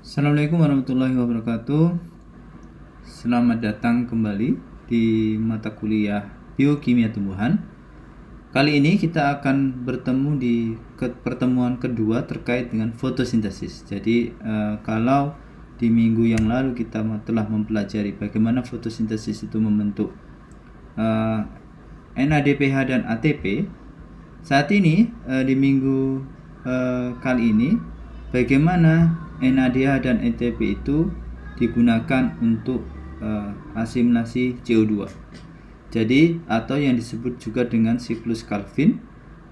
Assalamualaikum warahmatullahi wabarakatuh. Selamat datang kembali di mata kuliah Biokimia Tumbuhan. Kali ini kita akan bertemu di pertemuan kedua terkait dengan fotosintesis. Jadi kalau di minggu yang lalu kita telah mempelajari bagaimana fotosintesis itu membentuk NADPH dan ATP. Saat ini di minggu kali ini bagaimana NADH dan ATP itu digunakan untuk asimilasi CO2. Jadi atau yang disebut juga dengan siklus Calvin,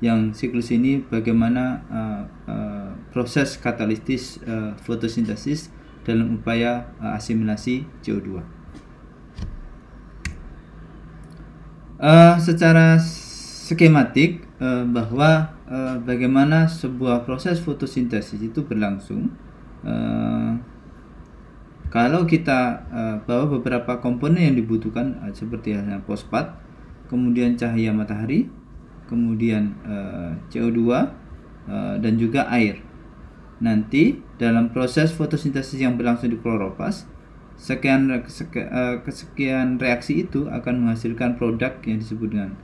yang siklus ini bagaimana proses katalitis fotosintesis dalam upaya asimilasi CO2. Secara skematik bahwa bagaimana sebuah proses fotosintesis itu berlangsung. Kalau kita bawa beberapa komponen yang dibutuhkan seperti halnya fosfat, kemudian cahaya matahari, kemudian CO2 dan juga air. Nanti dalam proses fotosintesis yang berlangsung di kloroplas, sekian reaksi itu akan menghasilkan produk yang disebut dengan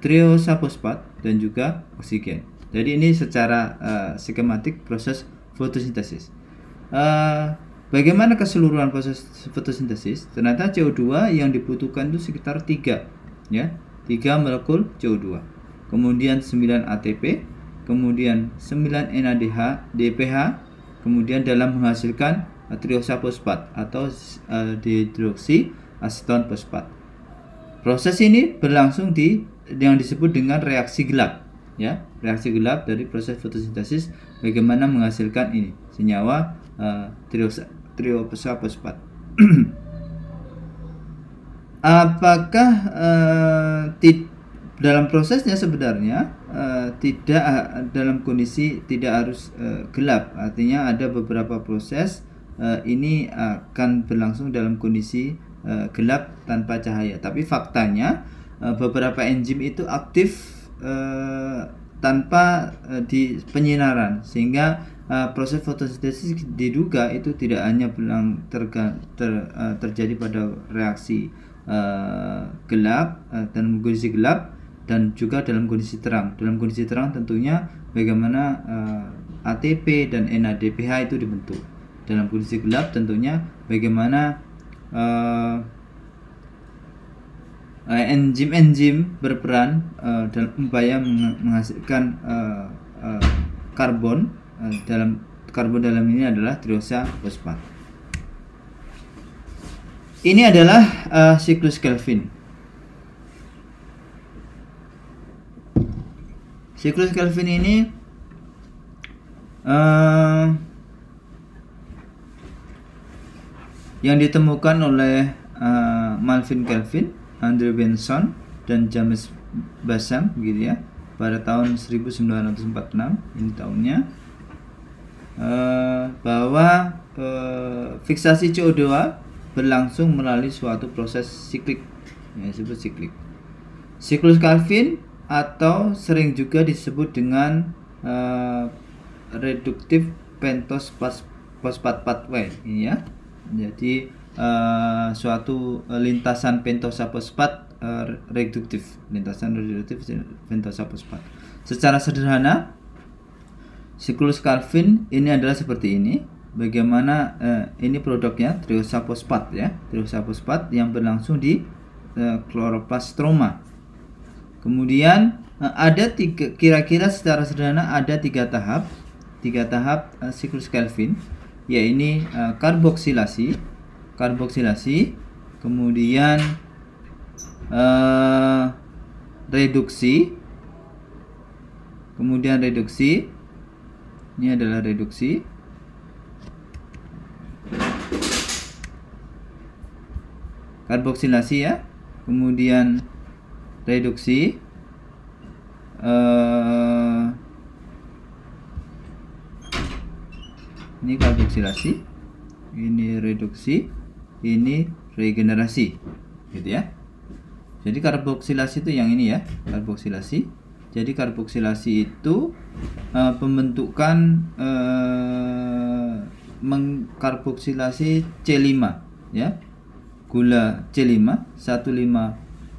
triosafosfat dan juga oksigen. Jadi ini secara skematik proses fotosintesis. Bagaimana keseluruhan proses fotosintesis? Ternyata CO2 yang dibutuhkan itu sekitar 3 ya, 3 molekul CO2. Kemudian 9 ATP, kemudian 9 NADH, DPH, kemudian dalam menghasilkan triosafosfat atau dihidroksi aseton fosfat. Proses ini berlangsung di yang disebut dengan reaksi gelap ya, reaksi gelap dari proses fotosintesis bagaimana menghasilkan ini senyawa triosafosfat. Apakah dalam prosesnya sebenarnya tidak dalam kondisi tidak harus gelap, artinya ada beberapa proses ini akan berlangsung dalam kondisi gelap tanpa cahaya, tapi faktanya beberapa enzim itu aktif tanpa di penyinaran, sehingga proses fotosintesis diduga itu tidak hanya terjadi pada reaksi gelap dalam kondisi gelap dan juga dalam kondisi terang. Dalam kondisi terang tentunya bagaimana ATP dan NADPH itu dibentuk. Dalam kondisi gelap tentunya bagaimana enzim-enzim berperan dalam upaya menghasilkan karbon dalam ini adalah triosafosfat. Ini adalah siklus Calvin. Siklus Calvin ini yang ditemukan oleh Malvin Calvin, Andrew Benson dan James Bassham gitu ya, pada tahun 1946 ini tahunnya, bahwa fiksasi CO2 berlangsung melalui suatu proses siklik yang disebut siklik. Siklus Calvin atau sering juga disebut dengan reduktif pentose phosphate pathway ini ya. Jadi suatu lintasan pentosafosfat reduktif, pentosafosfat. Secara sederhana, siklus Calvin ini adalah seperti ini. Bagaimana ini produknya triosafosfat ya, triosafosfat yang berlangsung di kloroplasma. Kemudian ada kira-kira secara sederhana ada tiga tahap siklus Calvin, yaitu karboksilasi, kemudian reduksi, ini adalah reduksi, karboksilasi ya, kemudian reduksi, ini karboksilasi, ini reduksi, ini regenerasi gitu ya. Jadi karboksilasi itu yang ini ya, karboksilasi. Jadi karboksilasi itu pembentukan mengkarboksilasi C5 ya. Gula C5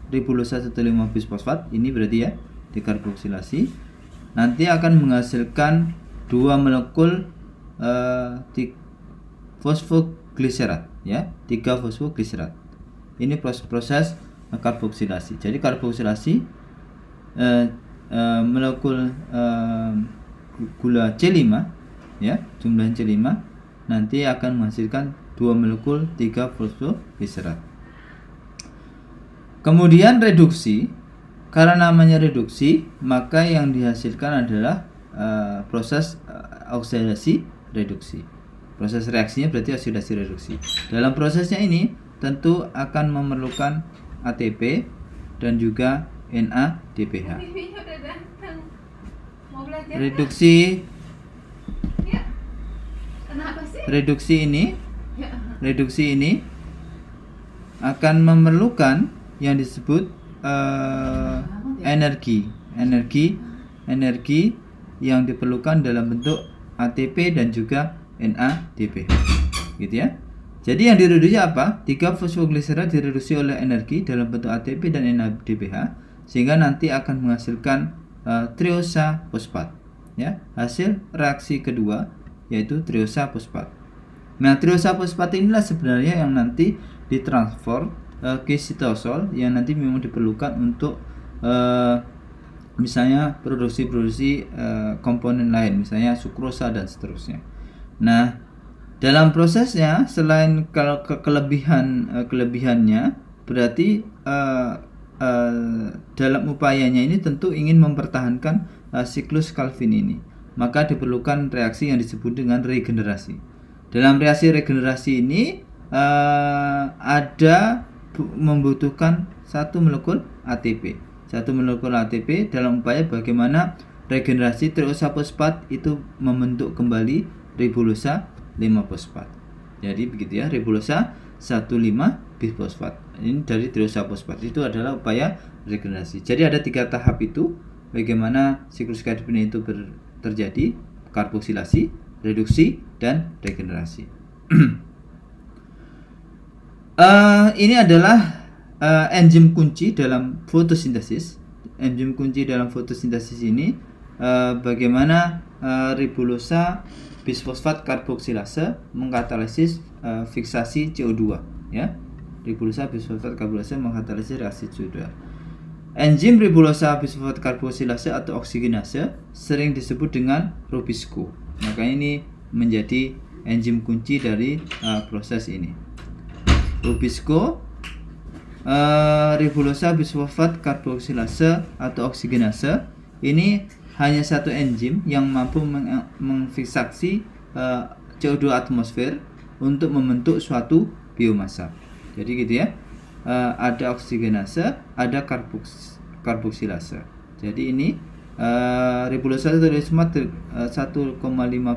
ribulosa 15 bisfosfat ini berarti ya dikarboksilasi. Nanti akan menghasilkan 2 molekul fosfogliserat ya, 3 fosfogliserat. Ini proses karboksilasi. Jadi karboksilasi molekul gula C5 ya, jumlah C5 nanti akan menghasilkan 2 molekul 3 fosfogliserat. Kemudian reduksi, karena namanya reduksi, maka yang dihasilkan adalah proses oksidasi reduksi. Proses reaksinya berarti oksidasi reduksi. Dalam prosesnya ini tentu akan memerlukan ATP dan juga NADPH. Reduksi ini akan memerlukan yang disebut energi yang diperlukan dalam bentuk ATP dan juga NADPH, gitu ya. Jadi yang direduksi apa? 3 fosfogliserat direduksi oleh energi dalam bentuk ATP dan NADPH sehingga nanti akan menghasilkan triosa fosfat ya. Hasil reaksi kedua yaitu triosa fosfat. Nah, triosa fosfat inilah sebenarnya yang nanti ditransfer ke sitosol yang nanti memang diperlukan untuk misalnya produksi komponen lain, misalnya sukrosa dan seterusnya. Nah, dalam prosesnya selain kalau kelebihannya berarti dalam upayanya ini tentu ingin mempertahankan siklus Calvin ini, maka diperlukan reaksi yang disebut dengan regenerasi. Dalam reaksi regenerasi ini membutuhkan 1 molekul ATP. 1 molekul ATP dalam upaya bagaimana regenerasi triosa fosfat itu membentuk kembali ribulosa 5-fosfat. Jadi begitu ya, ribulosa 1,5-bisfosfat. Ini dari triosa fosfat. Itu adalah upaya regenerasi. Jadi ada 3 tahap itu bagaimana siklus Calvin itu terjadi: karboksilasi, reduksi, dan regenerasi. Ini adalah enzim kunci dalam fotosintesis. Enzim kunci dalam fotosintesis ini bagaimana ribulosa bisfosfat karboksilase mengkatalisis fiksasi CO2 ya. Ribulosa bisfosfat karboksilase mengkatalisis reaksi CO2. Enzim ribulosa bisfosfat karboksilase atau oksigenase sering disebut dengan Rubisco. Maka ini menjadi enzim kunci dari proses ini. Rubisco ribulosa bisfosfat karboksilase atau oksigenase ini hanya satu enzim yang mampu memfiksasi CO2 atmosfer untuk membentuk suatu biomasa. Jadi gitu ya, ada oksigenase, ada karboksilase. Jadi ini ribulosa bisfosfat 1,5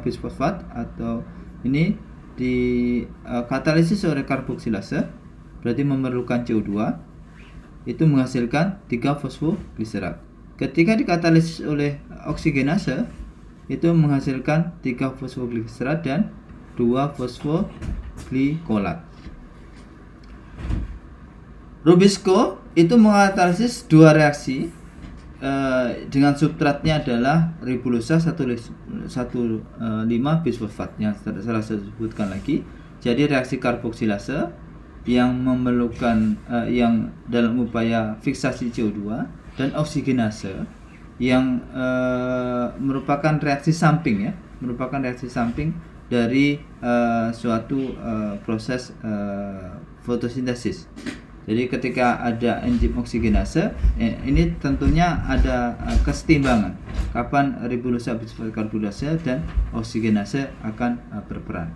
bisfosfat atau ini dikatalisis oleh karboksilase, berarti memerlukan CO2, itu menghasilkan 3 fosfogliserat. Ketika dikatalisis oleh oksigenase, itu menghasilkan 3 fosfogliserat dan 2 fosfoglikolat. Rubisco itu mengkatalisis 2 reaksi dengan substratnya adalah ribulosa 1,5 bisfosfat yang saya sebutkan lagi. Jadi reaksi karboksilase yang memerlukan yang dalam upaya fiksasi CO2 dan oksigenase yang merupakan reaksi samping ya, merupakan reaksi samping dari suatu proses fotosintesis. Jadi ketika ada enzim oksigenase, ini tentunya ada kesetimbangan kapan ribulosa bisfosfat karboksilase dan oksigenase akan berperan.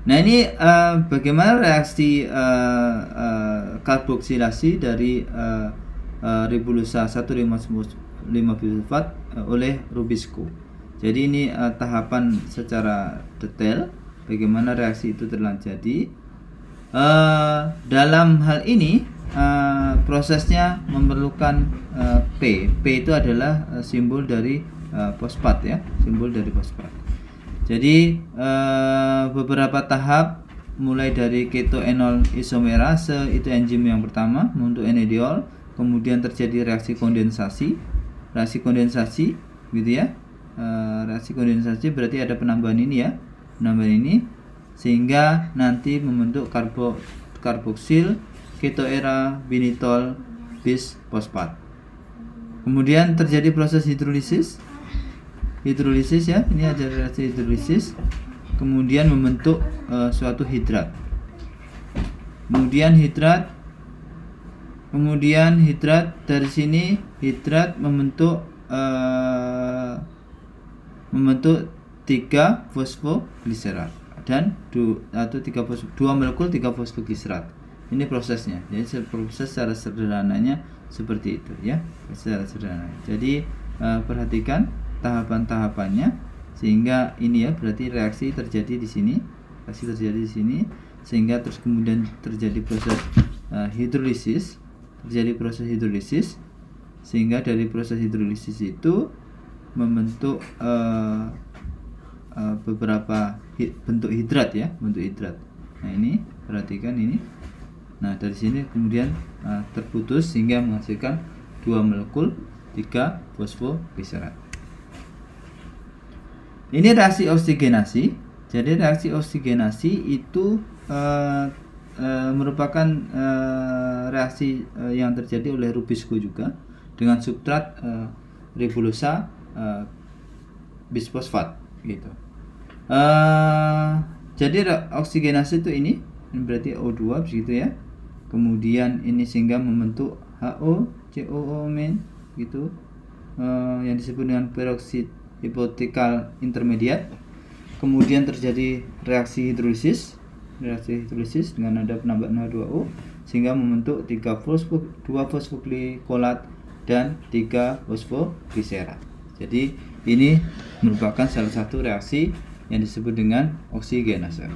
Nah, ini bagaimana reaksi karboksilasi dari ribulosa 1,5 bisfosfat oleh Rubisco. Jadi ini tahapan secara detail bagaimana reaksi itu terjadi. Dalam hal ini prosesnya memerlukan P. P itu adalah simbol dari fosfat ya, simbol dari fosfat. Jadi beberapa tahap mulai dari ketoenol isomerase, itu enzim yang pertama membentuk enediol, kemudian terjadi reaksi kondensasi gitu ya. Reaksi kondensasi berarti ada penambahan ini ya, sehingga nanti membentuk karboksil ketoera binitol bis fosfat. Kemudian terjadi proses hidrolisis ya, ini ada reaksi hidrolisis, kemudian membentuk suatu hidrat. Kemudian hidrat dari sini membentuk 3 fosfogliserat dan 2 molekul 3 fosfogliserat. Ini prosesnya. Jadi proses secara sederhananya seperti itu ya. Jadi perhatikan tahapan-tahapannya, sehingga ini ya, berarti reaksi terjadi di sini, sehingga terus kemudian terjadi proses hidrolisis, sehingga dari proses hidrolisis itu membentuk beberapa bentuk hidrat ya, Nah ini perhatikan ini. Nah dari sini kemudian terputus sehingga menghasilkan 2 molekul 3 fosfogliserat. Ini reaksi oksigenasi. Jadi reaksi oksigenasi itu merupakan reaksi yang terjadi oleh rubisco juga dengan substrat ribulosa bisfosfat gitu. Jadi oksigenasi itu ini berarti O2 begitu ya. Kemudian ini sehingga membentuk HO, COO gitu, yang disebut dengan peroxide hypothetical intermediate. Kemudian terjadi reaksi hidrolisis dengan ada penambahan H2O sehingga membentuk 2 fosfoglycolat dan 3 fosfogliserat. Jadi ini merupakan salah satu reaksi yang disebut dengan oksigenase.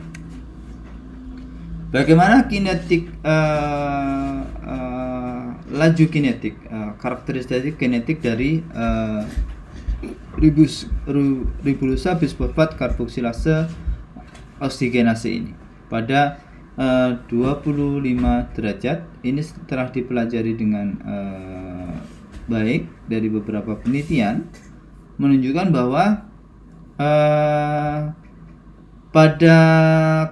Bagaimana kinetik laju kinetik, karakteristik kinetik dari ribulosa bisfosfat karboksilase oksigenase ini pada 25 derajat. Ini setelah dipelajari dengan baik dari beberapa penelitian menunjukkan bahwa pada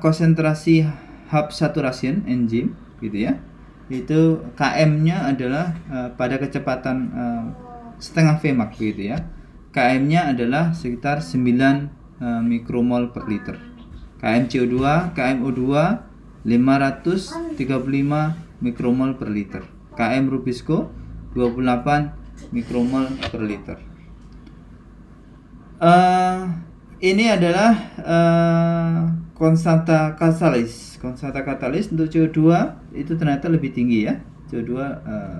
konsentrasi hub saturation enzim gitu ya, itu KM-nya adalah pada kecepatan setengah Vmax gitu ya. KM-nya adalah sekitar 9 mikromol per liter. KMCO2, KMO2 535 mikromol per liter. KM rubisco 28 mikromol per liter. Ini adalah konstanta katalis. Konstanta katalis untuk CO2 itu ternyata lebih tinggi ya. CO2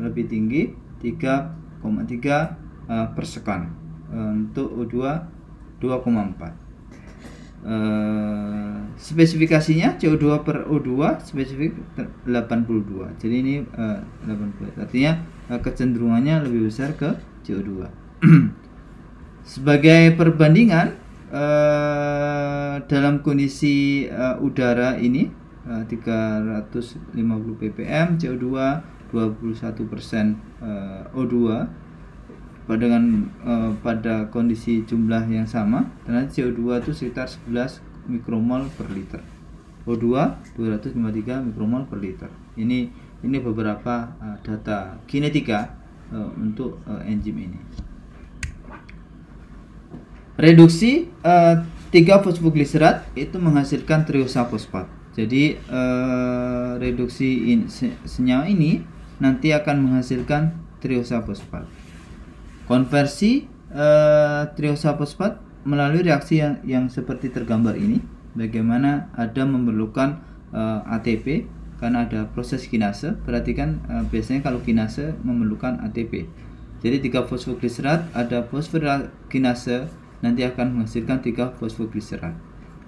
lebih tinggi 3,3 per sekon. Untuk O2 2,4. Spesifikasinya CO2 per O2 spesifik 82. Jadi ini 82. Artinya kecenderungannya lebih besar ke CO2. Sebagai perbandingan dalam kondisi udara ini 350 ppm CO2 21% O2 pada kondisi jumlah yang sama, ternyata CO2 itu sekitar 11 mikromol per liter. O2 253 mikromol per liter. Ini beberapa data kinetika untuk enzim ini. Reduksi 3 fosfogliserat itu menghasilkan triosa fosfat. Jadi reduksi senyawa ini nanti akan menghasilkan triosa fosfat. Konversi triosa fosfat melalui reaksi yang seperti tergambar ini. Bagaimana ada memerlukan ATP karena ada proses kinase. Perhatikan biasanya kalau kinase memerlukan ATP. Jadi 3 fosfogliserat ada fosfokinase nanti akan menghasilkan 3 fosfogliserat.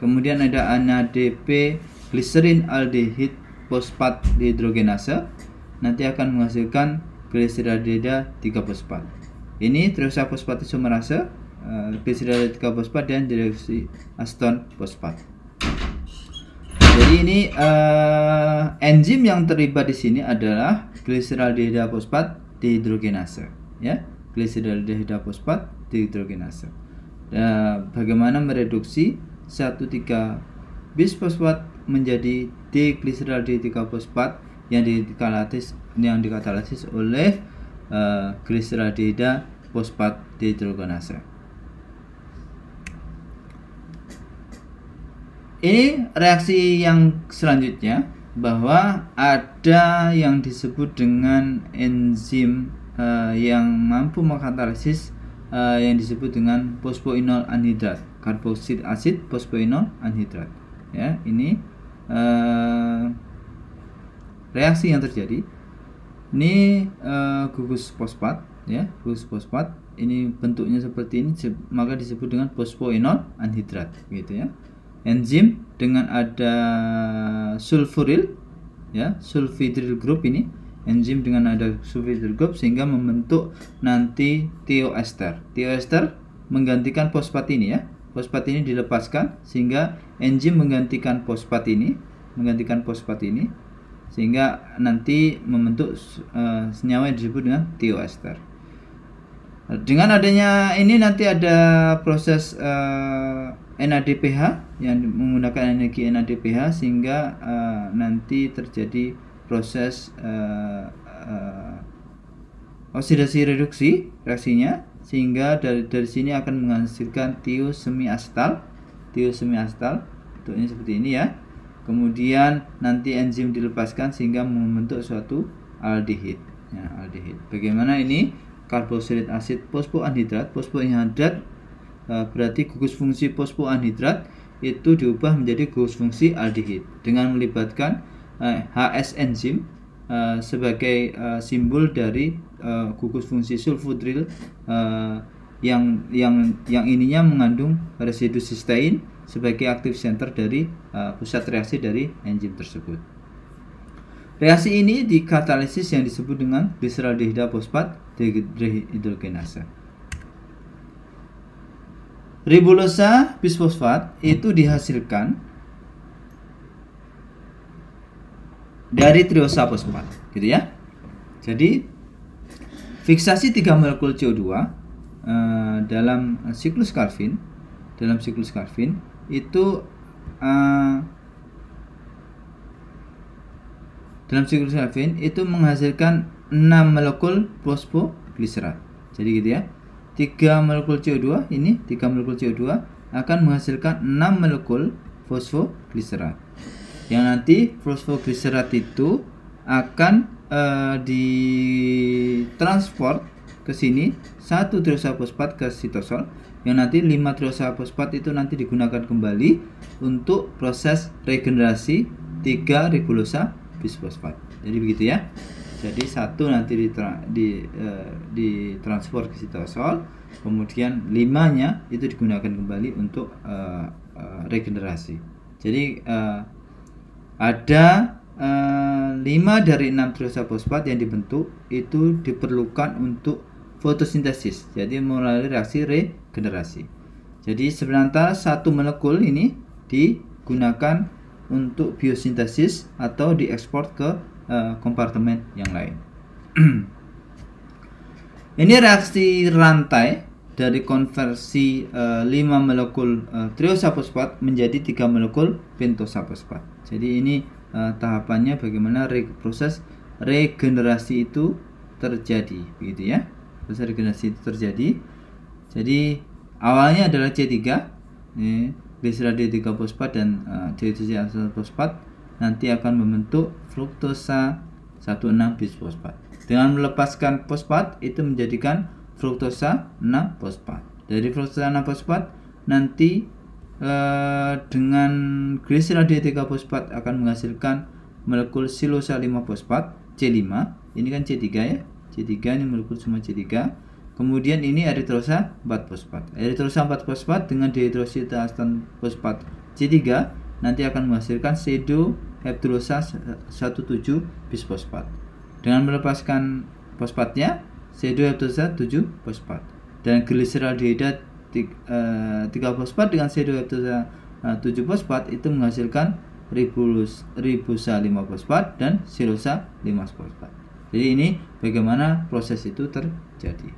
Kemudian ada NADP gliserin aldehid fosfat dehidrogenase nanti akan menghasilkan gliseridida 3 fosfat. Ini triosa fosfat isomerase gliseraldehyda fosfat dan deoksyaceton fosfat. Jadi ini enzim yang terlibat di sini adalah gliseraldehyda fosfat dehidrogenase, ya, gliseraldehyda fosfat dehidrogenase. Bagaimana mereduksi 1,3 bisfosfat menjadi D-gliseraldehyda fosfat yang dikatalisis oleh gliseraldehyda fosfat dehidrogenase. Ini reaksi yang selanjutnya, bahwa ada yang disebut dengan enzim yang mampu mengkatalisis yang disebut dengan fosfoinol anhidrat, karboksil asid fosfoinol anhidrat. Ya, ini reaksi yang terjadi. Ini gugus fosfat, ya, gugus fosfat. Ini bentuknya seperti ini, maka disebut dengan fosfoinol anhidrat, gitu ya. Enzim dengan ada sulfuril, ya, sulfhydryl group, ini enzim dengan ada sulfhydryl group sehingga membentuk nanti thioester. Thioester menggantikan fosfat ini, ya. Fosfat ini dilepaskan sehingga enzim menggantikan fosfat ini, sehingga nanti membentuk senyawa yang disebut dengan thioester. Dengan adanya ini nanti ada proses NADPH yang menggunakan energi NADPH sehingga nanti terjadi proses oksidasi reduksi reaksinya, sehingga dari sini akan menghasilkan tiosemiacetal. Bentuknya seperti ini, ya. Kemudian nanti enzim dilepaskan sehingga membentuk suatu aldehid, ya, aldehid. Bagaimana ini? Karboksilik asid fosfoanhidrat. Fosfoanhidrat berarti gugus fungsi fosfoanhidrat itu diubah menjadi gugus fungsi aldehid dengan melibatkan HS enzim sebagai simbol dari gugus fungsi sulfhydryl yang ininya mengandung residu sistein sebagai active center dari pusat reaksi dari enzim tersebut. Reaksi ini dikatalisis yang disebut dengan gliseraldehyda fosfat dehidrogenase. Ribulosa bisfosfat itu dihasilkan dari triosa fosfat, gitu ya. Jadi fiksasi 3 molekul CO2 dalam siklus Calvin, itu dalam siklus Calvin itu menghasilkan 6 molekul fosfogliserat. Jadi gitu ya. 3 molekul CO2 ini, 3 molekul CO2 akan menghasilkan 6 molekul fosfogliserat. Yang nanti fosfogliserat itu akan ditransport ke sini 1 triosa fosfat ke sitosol, yang nanti 5 triosa fosfat itu nanti digunakan kembali untuk proses regenerasi 3 ribulosa bisfosfat. Jadi begitu ya. Jadi 1 nanti ditransfer ke sitosol, kemudian 5-nya itu digunakan kembali untuk regenerasi. Jadi ada 5 dari 6 triosa fosfat yang dibentuk itu diperlukan untuk fotosintesis, jadi melalui reaksi regenerasi. Jadi sebenarnya 1 molekul ini digunakan untuk biosintesis atau diekspor ke kompartemen yang lain. Ini reaksi rantai dari konversi 5 molekul triosa fosfat menjadi 3 molekul pentosa fosfat. Jadi ini tahapannya bagaimana proses regenerasi itu terjadi, begitu ya. Proses regenerasi itu terjadi. Jadi awalnya adalah C3, gliseraldehyda fosfat dan deoksyaceton fosfat nanti akan membentuk fruktosa 1,6 bisfosfat. Dengan melepaskan fosfat itu menjadikan fruktosa 6 fosfat. Dari fruktosa 6 fosfat nanti dengan gliseraldehyda fosfat akan menghasilkan molekul silosa 5 fosfat C5. Ini kan C3 ya. C3 ini molekul semua C3. Kemudian ini eritrosa 4 fosfat. Eritrosa 4 fosfat dengan dihidroksiaceton fosfat C3 nanti akan menghasilkan pseudoheptulosa 17 bisfosfat. Dengan melepaskan fosfatnya pseudoheptulosa 7 fosfat. Dan gliseraldehyda 3 fosfat dengan C2 heptasa 7 fosfat itu menghasilkan ribosa 5 fosfat dan silosa 5 fosfat. Jadi ini bagaimana proses itu terjadi.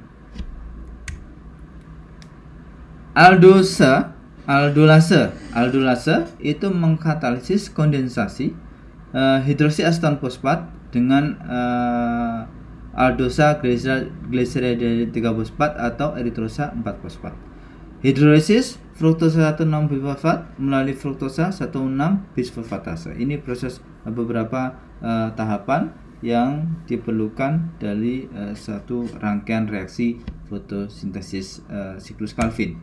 Aldolase itu mengkatalisis kondensasi hidroksi aseton fosfat dengan aldosa glycerida dari 3 fosfat atau eritrosa 4 fosfat. Hidrolisis fruktosa 16 bisfosfat melalui fruktosa 16 bisfosfatase. Ini proses beberapa tahapan yang diperlukan dari satu rangkaian reaksi fotosintesis siklus Calvin.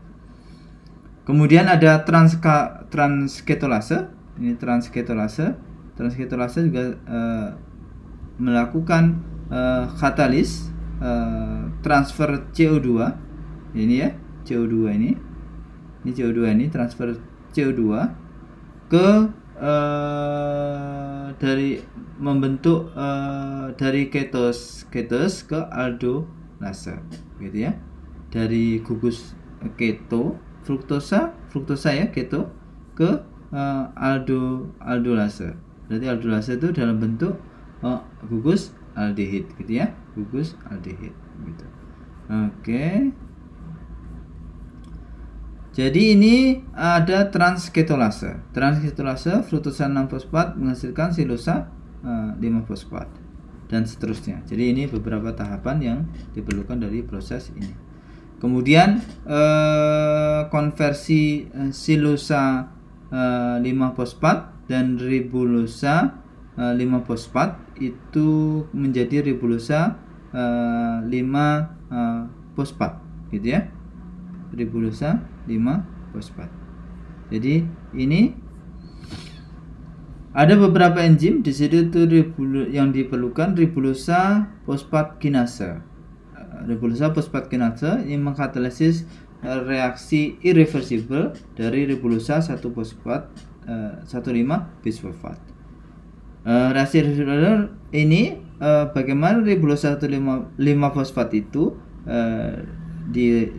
Kemudian ada transketolase. Ini transketolase juga melakukan katalis transfer CO2. Ini ya, CO2 ini CO2 ini transfer CO2 ke dari membentuk dari ketos ke aldolase, gitu ya. Dari gugus keto fruktosa ya, keto ke aldolase. Berarti aldolase itu dalam bentuk gugus aldehid, gitu ya, gugus aldehid, gitu. Oke. Jadi ini ada transketolase. Transketolase fruktosa 6 fosfat menghasilkan silosa 5 fosfat dan seterusnya. Jadi ini beberapa tahapan yang diperlukan dari proses ini. Kemudian konversi silosa 5 fosfat dan ribosa 5 fosfat itu menjadi ribosa 5 fosfat, gitu ya. Ribosa 5 fosfat. Jadi ini ada beberapa enzim di situ itu yang diperlukan. Ribosa fosfat kinase. Ribosa fosfat kinase ini mengkatalisis reaksi irreversible dari ribosa 1 fosfat 15 bisfosfat. Reaksi irreversible ini bagaimana ribosa 5 fosfat itu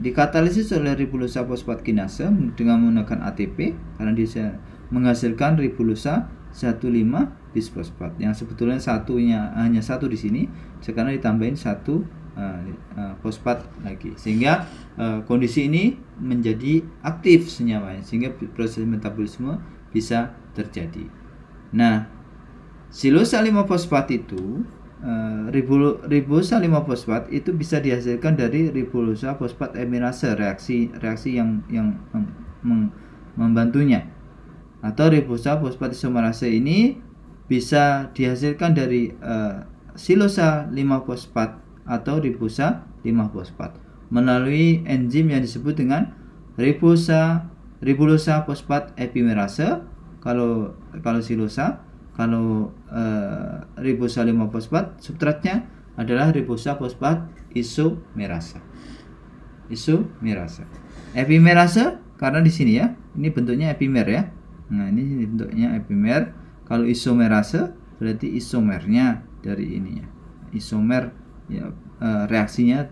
dikatalisis oleh ribosa fosfat kinase dengan menggunakan ATP karena dia menghasilkan ribosa 15 bisfosfat yang sebetulnya hanya satu di sini, sekarang ditambahin 1 fosfat lagi sehingga kondisi ini menjadi aktif senyawanya sehingga proses metabolisme bisa terjadi. Nah, silosa 5 fosfat itu ribosa 5 fosfat itu bisa dihasilkan dari ribosa fosfat emirase, reaksi yang membantunya, atau ribosa fosfat isomerase ini bisa dihasilkan dari silosa 5 fosfat atau ribosa 5 fosfat melalui enzim yang disebut dengan ribosa fosfat epimerase kalau silosa. Kalau ribosa 5 fosfat substratnya adalah ribosa fosfat isomerase. Epimerase karena di sini ya, ini bentuknya epimer ya. Nah, ini bentuknya epimer. Kalau isomerase berarti isomernya dari ini ya. Isomer ya, reaksinya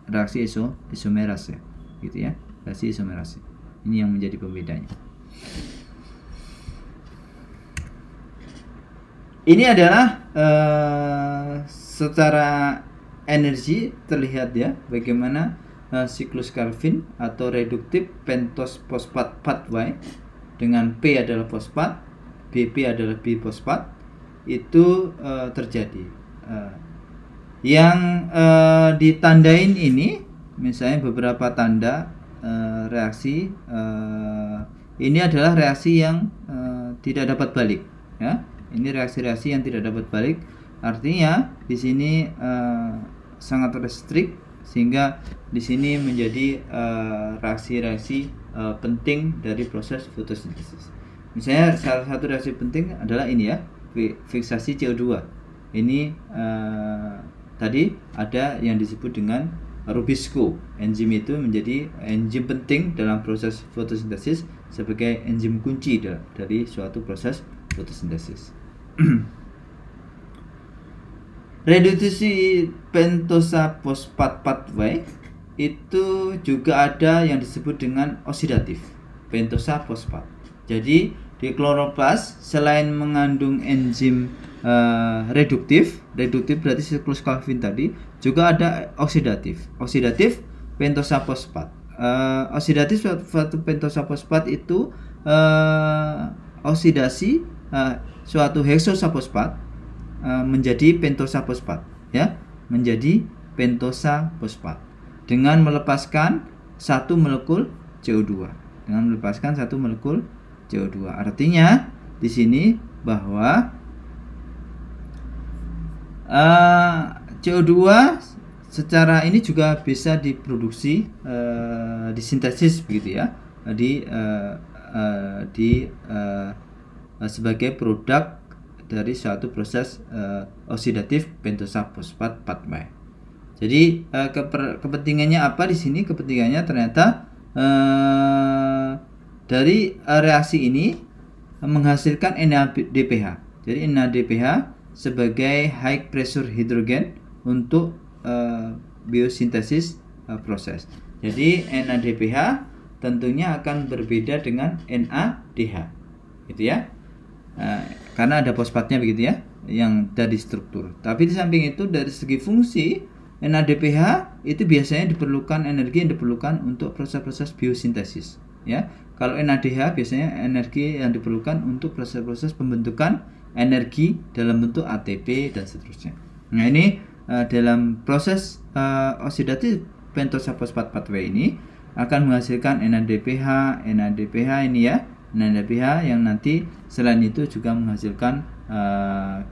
reaksi isomerase, gitu ya. Reaksi isomerase. Ini yang menjadi pembedanya. Ini adalah secara energi terlihat ya bagaimana siklus Calvin atau reduktif pentose fosfat pathway dengan P adalah fosfat, BP adalah bifosfat itu terjadi. Yang ditandain ini misalnya beberapa tanda reaksi ini adalah reaksi yang tidak dapat balik ya. Ini reaksi-reaksi yang tidak dapat balik, artinya di sini sangat restrik sehingga di sini menjadi reaksi-reaksi penting dari proses fotosintesis. Misalnya salah satu reaksi penting adalah ini ya, fiksasi CO2. Ini tadi ada yang disebut dengan Rubisco. Enzim itu menjadi enzim penting dalam proses fotosintesis sebagai enzim kunci dari suatu proses fotosintesis. Reduksi pentosa fosfat pathway itu juga ada yang disebut dengan oksidatif pentosa fosfat. Jadi di kloroplas selain mengandung enzim reduktif berarti siklus Calvin tadi, juga ada oksidatif pentosa fosfat. Oksidatif suatu pentosa fosfat itu oksidasi suatu heksosa fosfat menjadi pentosa fosfat, ya, menjadi pentosa fosfat dengan melepaskan satu molekul CO2. Artinya di sini bahwa CO2 secara ini juga bisa diproduksi, disintesis begitu ya, sebagai produk dari suatu proses oksidatif pentosa fosfat pathway. Jadi kepentingannya apa di sini? Kepentingannya ternyata dari reaksi ini menghasilkan NADPH. Jadi NADPH sebagai high pressure hidrogen untuk biosintesis proses. Jadi NADPH tentunya akan berbeda dengan NADH, gitu ya. Karena ada fosfatnya begitu ya, yang dari struktur. Tapi di samping itu dari segi fungsi, NADPH itu biasanya diperlukan energi yang diperlukan untuk proses-proses biosintesis, ya. Kalau NADH biasanya energi yang diperlukan untuk proses-proses pembentukan energi dalam bentuk ATP dan seterusnya. Nah, ini dalam proses oksidatif pentosa fosfat pathway ini akan menghasilkan NADPH ini ya, NADPH yang nanti selain itu juga menghasilkan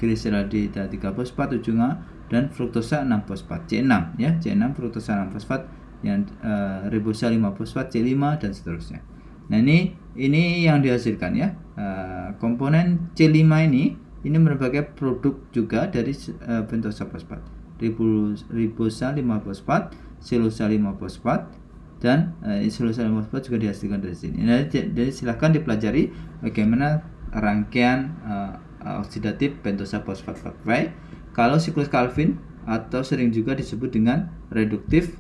gliseraldehyde 3 fosfat ujungnya dan fruktosa 6 fosfat C6 ya, C6 fruktosa 6 fosfat yang ribosa 5 fosfat C5 dan seterusnya. Nah, ini yang dihasilkan ya. Komponen C5 ini merupakan produk juga dari pentosa fosfat. Ribosa 5 fosfat, silosa 5 fosfat dan silosa 5 fosfat juga dihasilkan dari sini. Nah, jadi silahkan dipelajari bagaimana rangkaian oksidatif pentosa fosfat pathway. Kalau siklus Calvin atau sering juga disebut dengan reduktif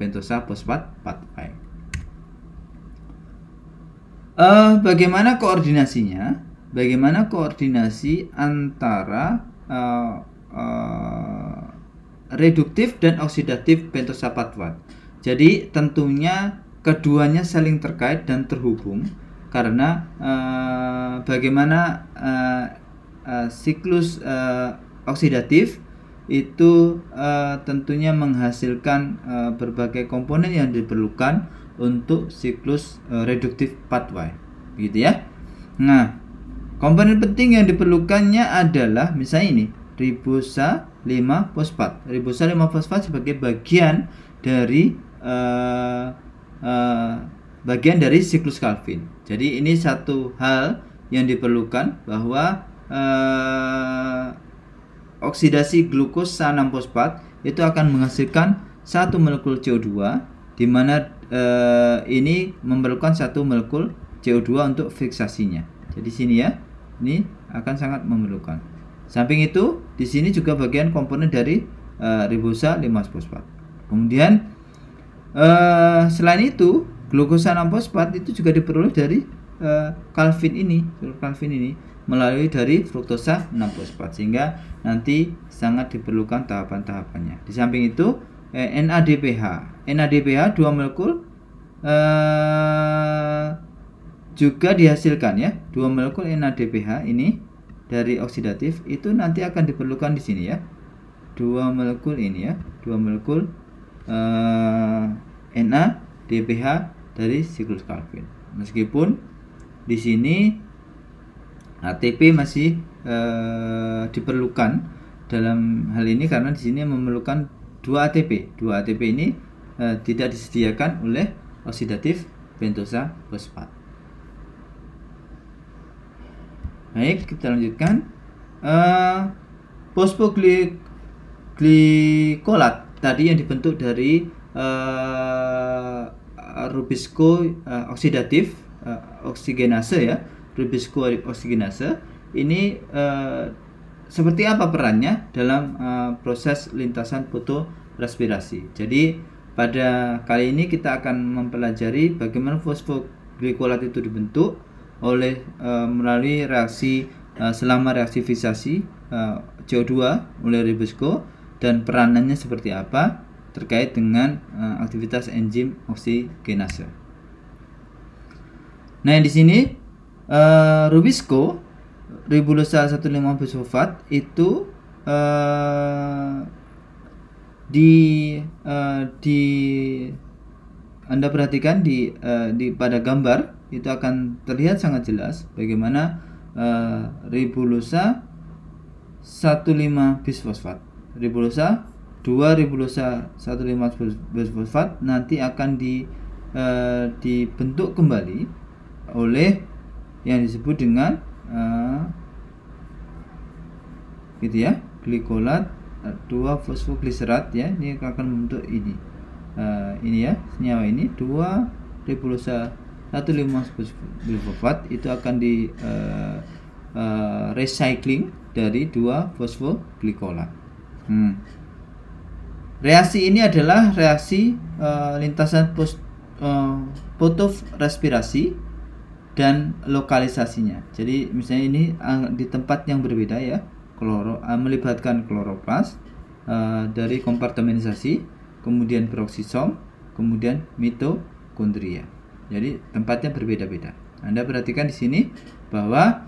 pentosa fosfat pathway. Bagaimana koordinasinya? Bagaimana koordinasi antara reduktif dan oksidatif pentosa pathway? Jadi tentunya keduanya saling terkait dan terhubung karena bagaimana siklus oksidatif itu tentunya menghasilkan berbagai komponen yang diperlukan untuk siklus reduktif pathway, gitu ya. Nah, komponen penting yang diperlukannya adalah misalnya ini ribosa 5 fosfat. Ribosa 5 fosfat sebagai bagian dari siklus Calvin. Jadi ini satu hal yang diperlukan bahwa oksidasi glukosa 6 fosfat itu akan menghasilkan satu molekul CO2, di mana ini memerlukan satu molekul CO2 untuk fiksasinya. Jadi sini ya, ini akan sangat memerlukan. Samping itu, di sini juga bagian komponen dari ribosa 5 fosfat. Kemudian selain itu, glukosa 6 fosfat itu juga diperoleh dari Calvin ini melalui dari fruktosa 6 fosfat, sehingga nanti sangat diperlukan tahapan-tahapannya. Di samping itu NADPH 2 molekul juga dihasilkan ya, 2 molekul NADPH ini dari oksidatif itu nanti akan diperlukan di sini ya, 2 molekul ini ya, 2 molekul NADPH dari siklus Calvin. Meskipun di sini ATP masih diperlukan dalam hal ini karena di sini memerlukan 2 ATP. 2 ATP ini tidak disediakan oleh oksidatif pentosa fosfat. Baik, kita lanjutkan. Fosfoglikolat tadi yang dibentuk dari rubisco oksidatif oksigenase ya, rubisco oksigenase ini seperti apa perannya dalam proses lintasan fotorespirasi. Jadi pada kali ini kita akan mempelajari bagaimana fosfoglykolat itu dibentuk oleh melalui reaksi selama reaksi fisasi CO2 oleh Ribosco, dan peranannya seperti apa terkait dengan aktivitas enzim oksigenase. Nah, di sini Ribosco ribulosa 1,5-bisfosfat itu Anda perhatikan di pada gambar itu akan terlihat sangat jelas bagaimana ribulosa 1,5-bisfosfat, ribulosa 2-ribulosa 1,5-bisfosfat nanti akan dibentuk kembali oleh yang disebut dengan gitu ya, glikolat 2-fosfogliserat ya. Ini akan membentuk ini ya, senyawa ini 2-ribulosa 1,5-bisfosfat itu akan di recycling dari 2-fosfoglikolat. Reaksi ini adalah reaksi lintasan fotorespirasi dan lokalisasinya. Jadi misalnya ini di tempat yang berbeda ya, melibatkan kloroplas, dari kompartementasi, kemudian peroksisom, kemudian mitokondria. Jadi tempatnya berbeda-beda. Anda perhatikan di sini bahwa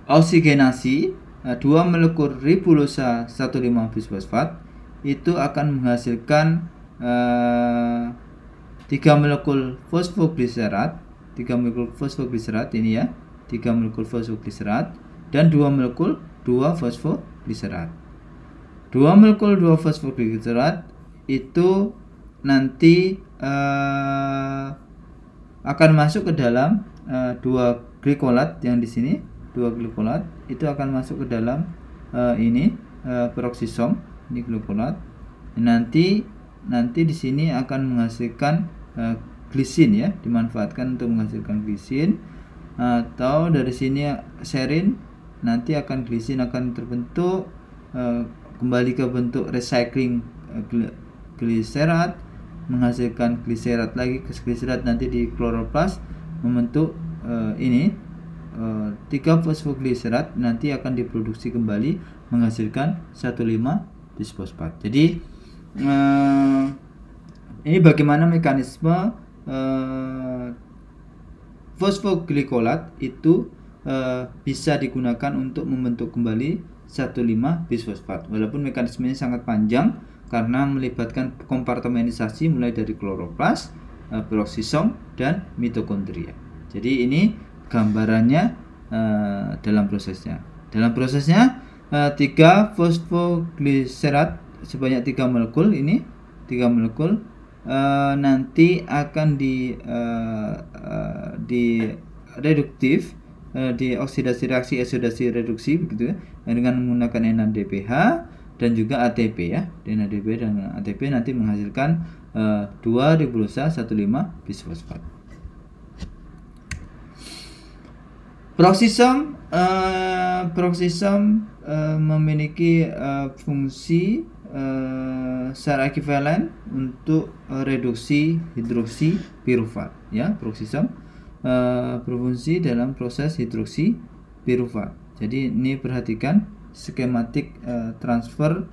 oksigenasi 2 molekul ribulosa 1,5-bisfosfat itu akan menghasilkan 3 molekul fosfogliserat, 3 molekul fosfogliserat ini ya, 3 molekul fosfogliserat dan 2 molekul 2-fosfogliserat. 2 molekul 2-fosfogliserat itu nanti akan masuk ke dalam 2 glikolat yang di sini, 2 glikolat itu akan masuk ke dalam peroksisom, ini glikolat. Nanti di sini akan menghasilkan glisin ya, dimanfaatkan untuk menghasilkan glisin, atau dari sini serin, nanti akan glisin akan terbentuk kembali ke bentuk recycling gliserat, menghasilkan gliserat lagi ke gliserat, nanti di kloroplas membentuk 3-fosfogliserat, nanti akan diproduksi kembali menghasilkan 1,5-bisfosfat. Jadi ini bagaimana mekanisme fosfoglikolat itu bisa digunakan untuk membentuk kembali 1,5-bisfosfat. Walaupun mekanismenya sangat panjang karena melibatkan kompartementasi mulai dari kloroplas, peroksisom dan mitokondria. Jadi ini gambarannya dalam prosesnya. Dalam prosesnya 3 fosfogliserat sebanyak 3 molekul ini, 3 molekul nanti akan di reduktif, di oksidasi reaksi oksidasi reduksi begitu ya, dengan menggunakan NADPH dan juga ATP ya. NADPH dan ATP nanti menghasilkan 2-ribulosa 1,5-bisfosfat. Peroksisom memiliki fungsi secara ekivalen untuk reduksi hidroksi pirufat ya. Peroksisom berfungsi dalam proses hidroksi pirufat. Jadi ini perhatikan skematik transfer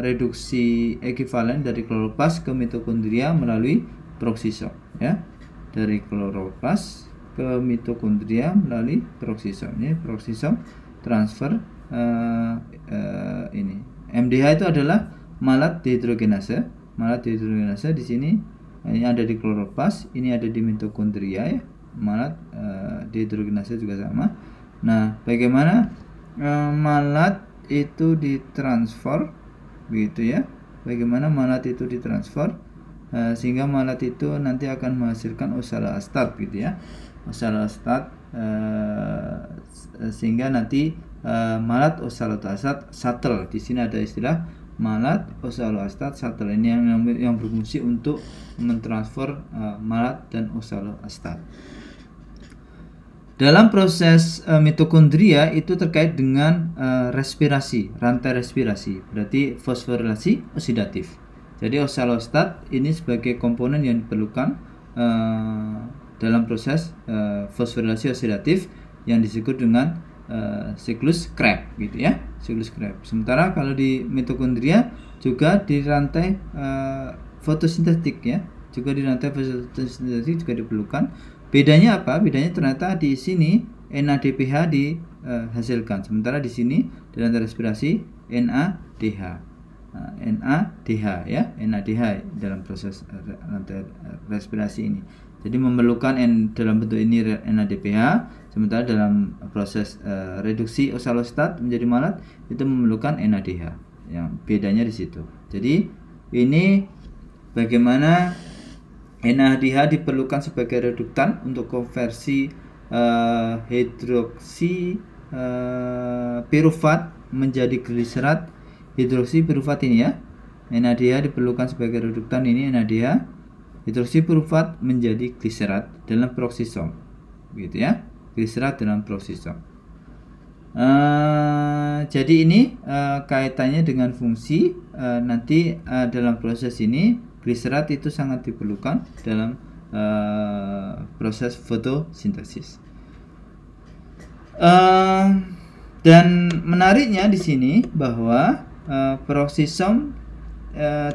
reduksi ekivalen dari kloroplas ke mitokondria melalui peroksisom ya. Dari kloroplas ke mitokondria melalui peroksisom. Ini peroksisom transfer ini. MDH itu adalah malat dehidrogenase. Malat dehidrogenase di sini ini ada di kloroplas, ini ada di mitokondria ya. Malat dehidrogenase juga sama. Nah, bagaimana malat itu ditransfer begitu ya? Bagaimana malat itu ditransfer sehingga malat itu nanti akan menghasilkan oxaloacetat gitu ya. Oxaloacetat sehingga nanti malat oxaloacetat shuttle. Di sini ada istilah malat oxaloacetat shuttle. Ini yang berfungsi untuk mentransfer malat dan oxaloacetat. Dalam proses mitokondria itu terkait dengan respirasi, rantai respirasi, berarti fosforilasi oksidatif. Jadi oxalostat ini sebagai komponen yang diperlukan dalam proses fosforilasi oksidatif yang disebut dengan siklus Krebs gitu ya, siklus Krebs. Sementara kalau di mitokondria juga di rantai fotosintetik ya, juga di rantai fotosintetik juga diperlukan. Bedanya apa? Bedanya ternyata di sini NADPH dihasilkan, sementara di sini di rantai respirasi NADH. NADH ya, NADH dalam proses rantai respirasi ini. Jadi memerlukan dalam bentuk ini NADPH, sementara dalam proses reduksi oxalostat menjadi malat itu memerlukan NADH. Yang bedanya di situ. Jadi ini bagaimana NADH diperlukan sebagai reduktan untuk konversi hidroksi pirufat menjadi gliserat hidroksi pirufat ini ya. NADH diperlukan sebagai reduktan ini NADH hidroksi pirufat menjadi gliserat dalam peroksisom, gitu ya, gliserat dalam peroksisom. Jadi ini kaitannya dengan fungsi nanti dalam proses ini gliserat itu sangat diperlukan dalam proses fotosintesis. Dan menariknya di sini bahwa peroksisom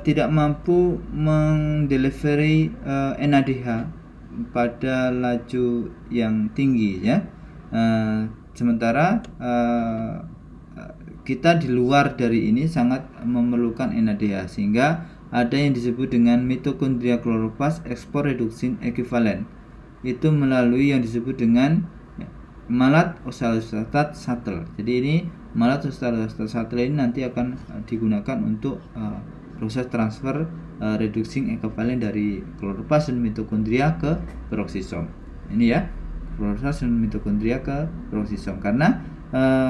tidak mampu mendelivery NADH pada laju yang tinggi ya. Sementara kita di luar dari ini sangat memerlukan NADH, sehingga ada yang disebut dengan mitokondria kloroplas ekspor reduksin ekuivalen. Itu melalui yang disebut dengan malat oxalostat shuttle. Jadi ini malat oxalostat shuttle ini nanti akan digunakan untuk proses transfer reducing ekivalen dari kloroplas dan mitokondria ke peroksisom. Ini ya, kloroplas dan mitokondria ke peroksisom. Karena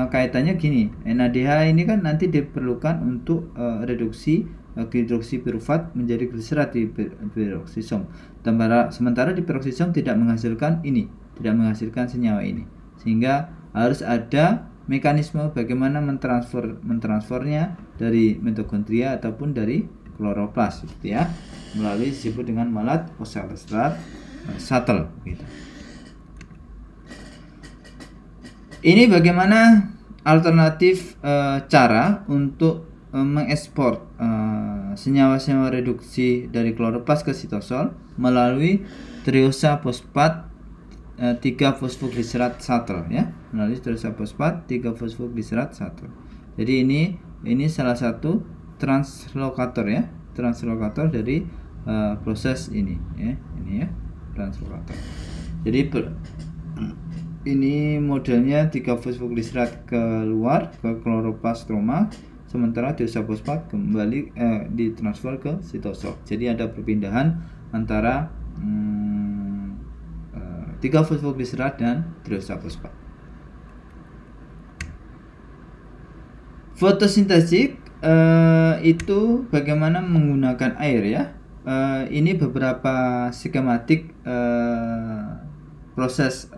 kaitannya gini, NADH ini kan nanti diperlukan untuk reduksi hidroksi pirufat menjadi gliserat di peroksisom. Sementara di peroksisom tidak menghasilkan ini, tidak menghasilkan senyawa ini. Sehingga harus ada mekanisme bagaimana mentransfernya dari mitokondria ataupun dari kloroplas gitu ya, melalui disebut dengan malat oxalostat shuttle gitu. Ini bagaimana alternatif cara untuk mengekspor senyawa-senyawa reduksi dari kloroplas ke sitosol melalui triosa fosfat 3-fosfogliserat shuttle ya, melalui triosa fosfat 3-fosfogliserat shuttle. Jadi ini salah satu translokator ya, translokator dari proses ini ya, ini ya, translokator. Jadi ini modelnya 3-fosfogliserat keluar ke kloroplas stroma, sementara triosa fosfat kembali ditransfer ke sitosol. Jadi ada perpindahan antara 3-fosfogliserat dan triosa fosfat. Fotosintesis itu bagaimana menggunakan air ya. Ini beberapa skematik proses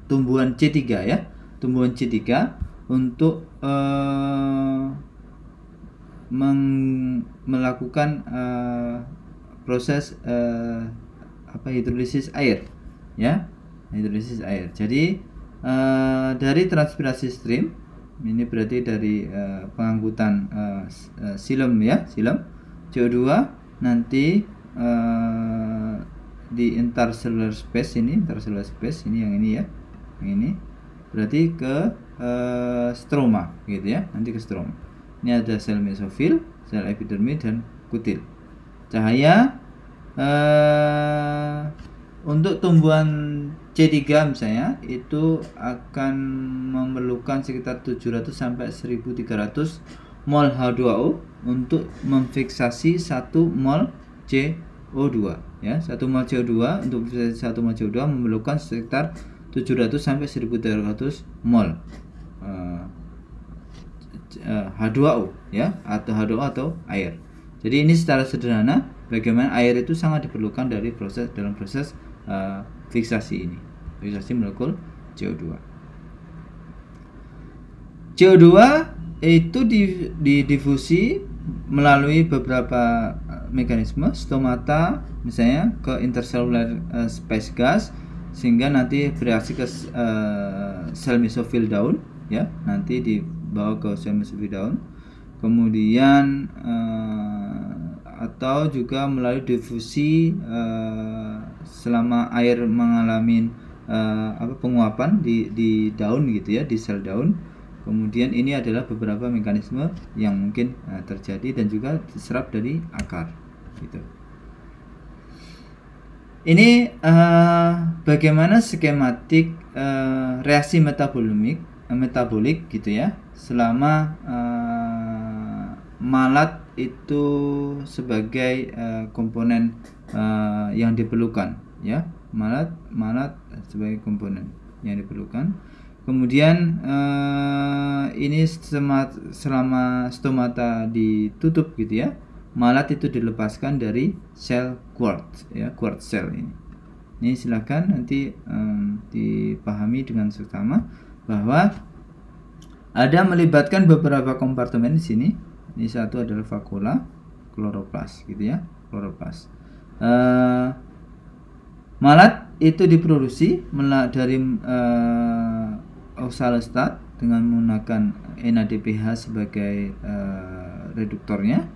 tumbuhan C3 ya, tumbuhan C3 untuk melakukan proses hidrolisis air ya, hidrolisis air. Jadi dari transpirasi stream ini berarti dari pengangkutan silem ya, silem CO2 nanti di intercellular space ini, intercellular space ini yang ini ya, yang ini berarti ke stroma gitu ya, nanti ke stroma. Ini ada sel mesofil, sel epidermis dan kutil. Cahaya untuk tumbuhan C3 misalnya itu akan memerlukan sekitar 700 sampai 1300 mol H2O untuk memfiksasi 1 mol CO2 ya. 1 mol CO2 untuk memfiksasi 1 mol CO2 memerlukan sekitar 700 sampai 1300 mol H2O ya, atau H2O atau air. Jadi ini secara sederhana bagaimana air itu sangat diperlukan dalam proses fiksasi ini, fiksasi molekul CO2. CO2 itu didifusi melalui beberapa mekanisme. Stomata misalnya ke intercellular space gas, sehingga nanti bereaksi ke sel mesofil daun, ya, nanti dibawa ke sel mesofil daun. Kemudian atau juga melalui difusi selama air mengalami penguapan di daun gitu ya, di sel daun. Kemudian ini adalah beberapa mekanisme yang mungkin terjadi dan juga diserap dari akar gitu. Ini bagaimana skematik reaksi metabolik gitu ya, selama malat itu sebagai komponen yang diperlukan ya, malat sebagai komponen yang diperlukan. Kemudian ini selama stomata ditutup gitu ya, malat itu dilepaskan dari sel quartz ya, quartz cell ini. Ini silakan nanti dipahami dengan seksama bahwa ada melibatkan beberapa kompartemen di sini. Ini satu adalah vakuola, kloroplas gitu ya, kloroplas. Malat itu diproduksi dari oxalostat dengan menggunakan NADPH sebagai reduktornya.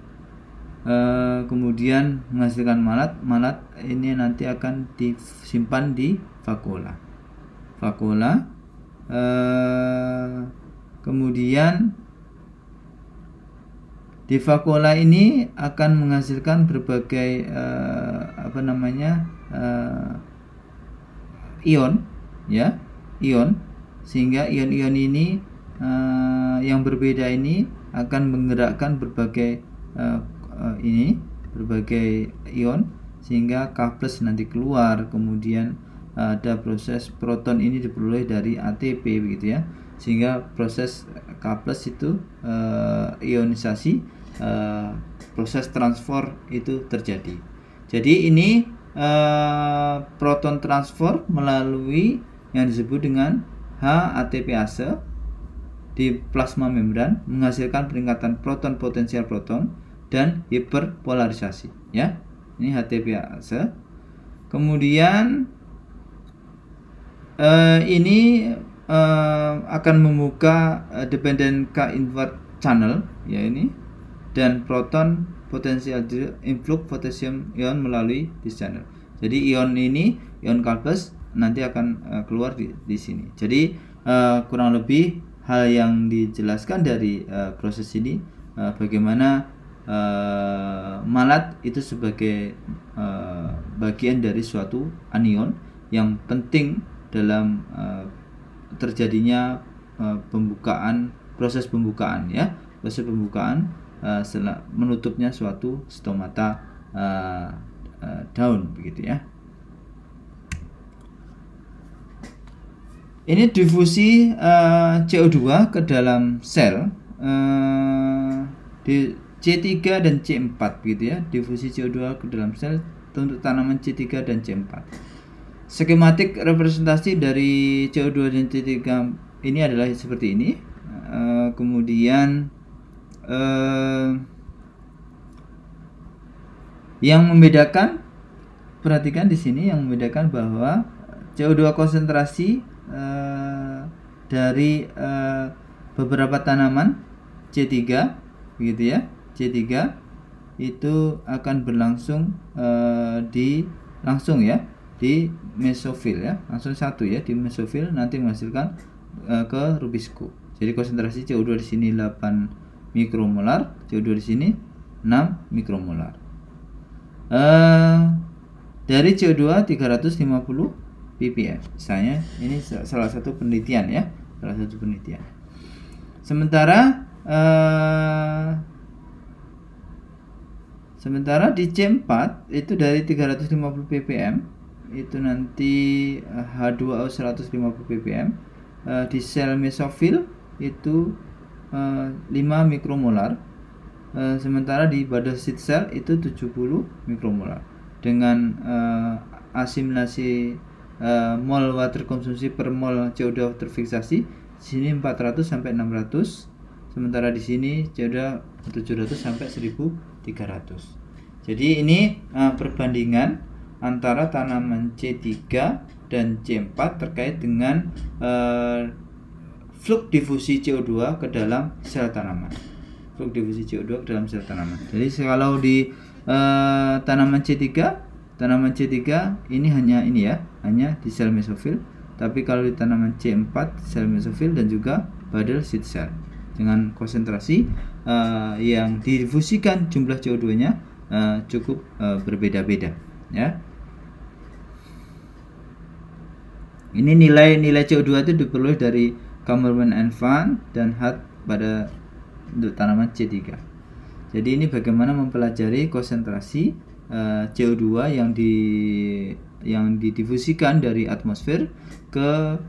Kemudian menghasilkan malat ini nanti akan disimpan di vakuola. Kemudian di vakuola ini akan menghasilkan berbagai ion ya, ion, sehingga ion-ion ini yang berbeda ini akan menggerakkan berbagai berbagai ion, sehingga K+ nanti keluar. Kemudian ada proses proton ini diperoleh dari ATP begitu ya, sehingga proses K+ itu ionisasi, proses transfer itu terjadi. Jadi ini proton transfer melalui yang disebut dengan H-ATPase di plasma membran, menghasilkan peningkatan proton potensial proton dan hiperpolarisasi ya. Ini HTPase. Kemudian ini akan membuka dependent K-invert channel ya ini, dan proton potensial influx potassium ion melalui this channel. Jadi ion ini, ion K+ nanti akan keluar di sini. Jadi kurang lebih hal yang dijelaskan dari proses ini, bagaimana malat itu sebagai bagian dari suatu anion yang penting dalam terjadinya proses pembukaan ya, proses pembukaan menutupnya suatu stomata daun begitu ya. Ini difusi CO2 ke dalam sel di C3 dan C4 gitu ya, difusi CO2 ke dalam sel untuk tanaman C3 dan C4. Skematik representasi dari CO2 dan C3 ini adalah seperti ini. Kemudian yang membedakan, perhatikan di sini, yang membedakan bahwa CO2 konsentrasi dari beberapa tanaman C3 begitu ya, C3 itu akan berlangsung langsung ya di mesofil ya, langsung satu ya di mesofil, nanti menghasilkan ke Rubisco. Jadi konsentrasi CO2 di sini 8 mikromolar, CO2 di sini 6 mikromolar. Dari CO2 350 ppm. Misalnya ini salah satu penelitian ya, salah satu penelitian. Sementara di C4 itu dari 350 ppm itu nanti H2O 150 ppm. Di sel mesofil itu 5 mikromolar. Sementara di badosit sel itu 70 mikromolar. Dengan asimilasi mol water konsumsi per mol CO2 terfiksasi, sini 400 sampai 600. sementara di sini CO2 700 sampai 1300. Jadi ini perbandingan antara tanaman C3 dan C4 terkait dengan flux difusi CO2 ke dalam sel tanaman. Flux difusi CO2 ke dalam sel tanaman. Jadi kalau di tanaman C3 ini hanya hanya di sel mesofil. Tapi kalau di tanaman C4 sel mesofil dan juga bundle seed cell dengan konsentrasi yang didifusikan jumlah CO2-nya cukup berbeda-beda, ya. Ini nilai CO2 itu diperoleh dari Kammerman and Van dan Hart pada untuk tanaman C3. Jadi ini bagaimana mempelajari konsentrasi CO2 yang didifusikan dari atmosfer ke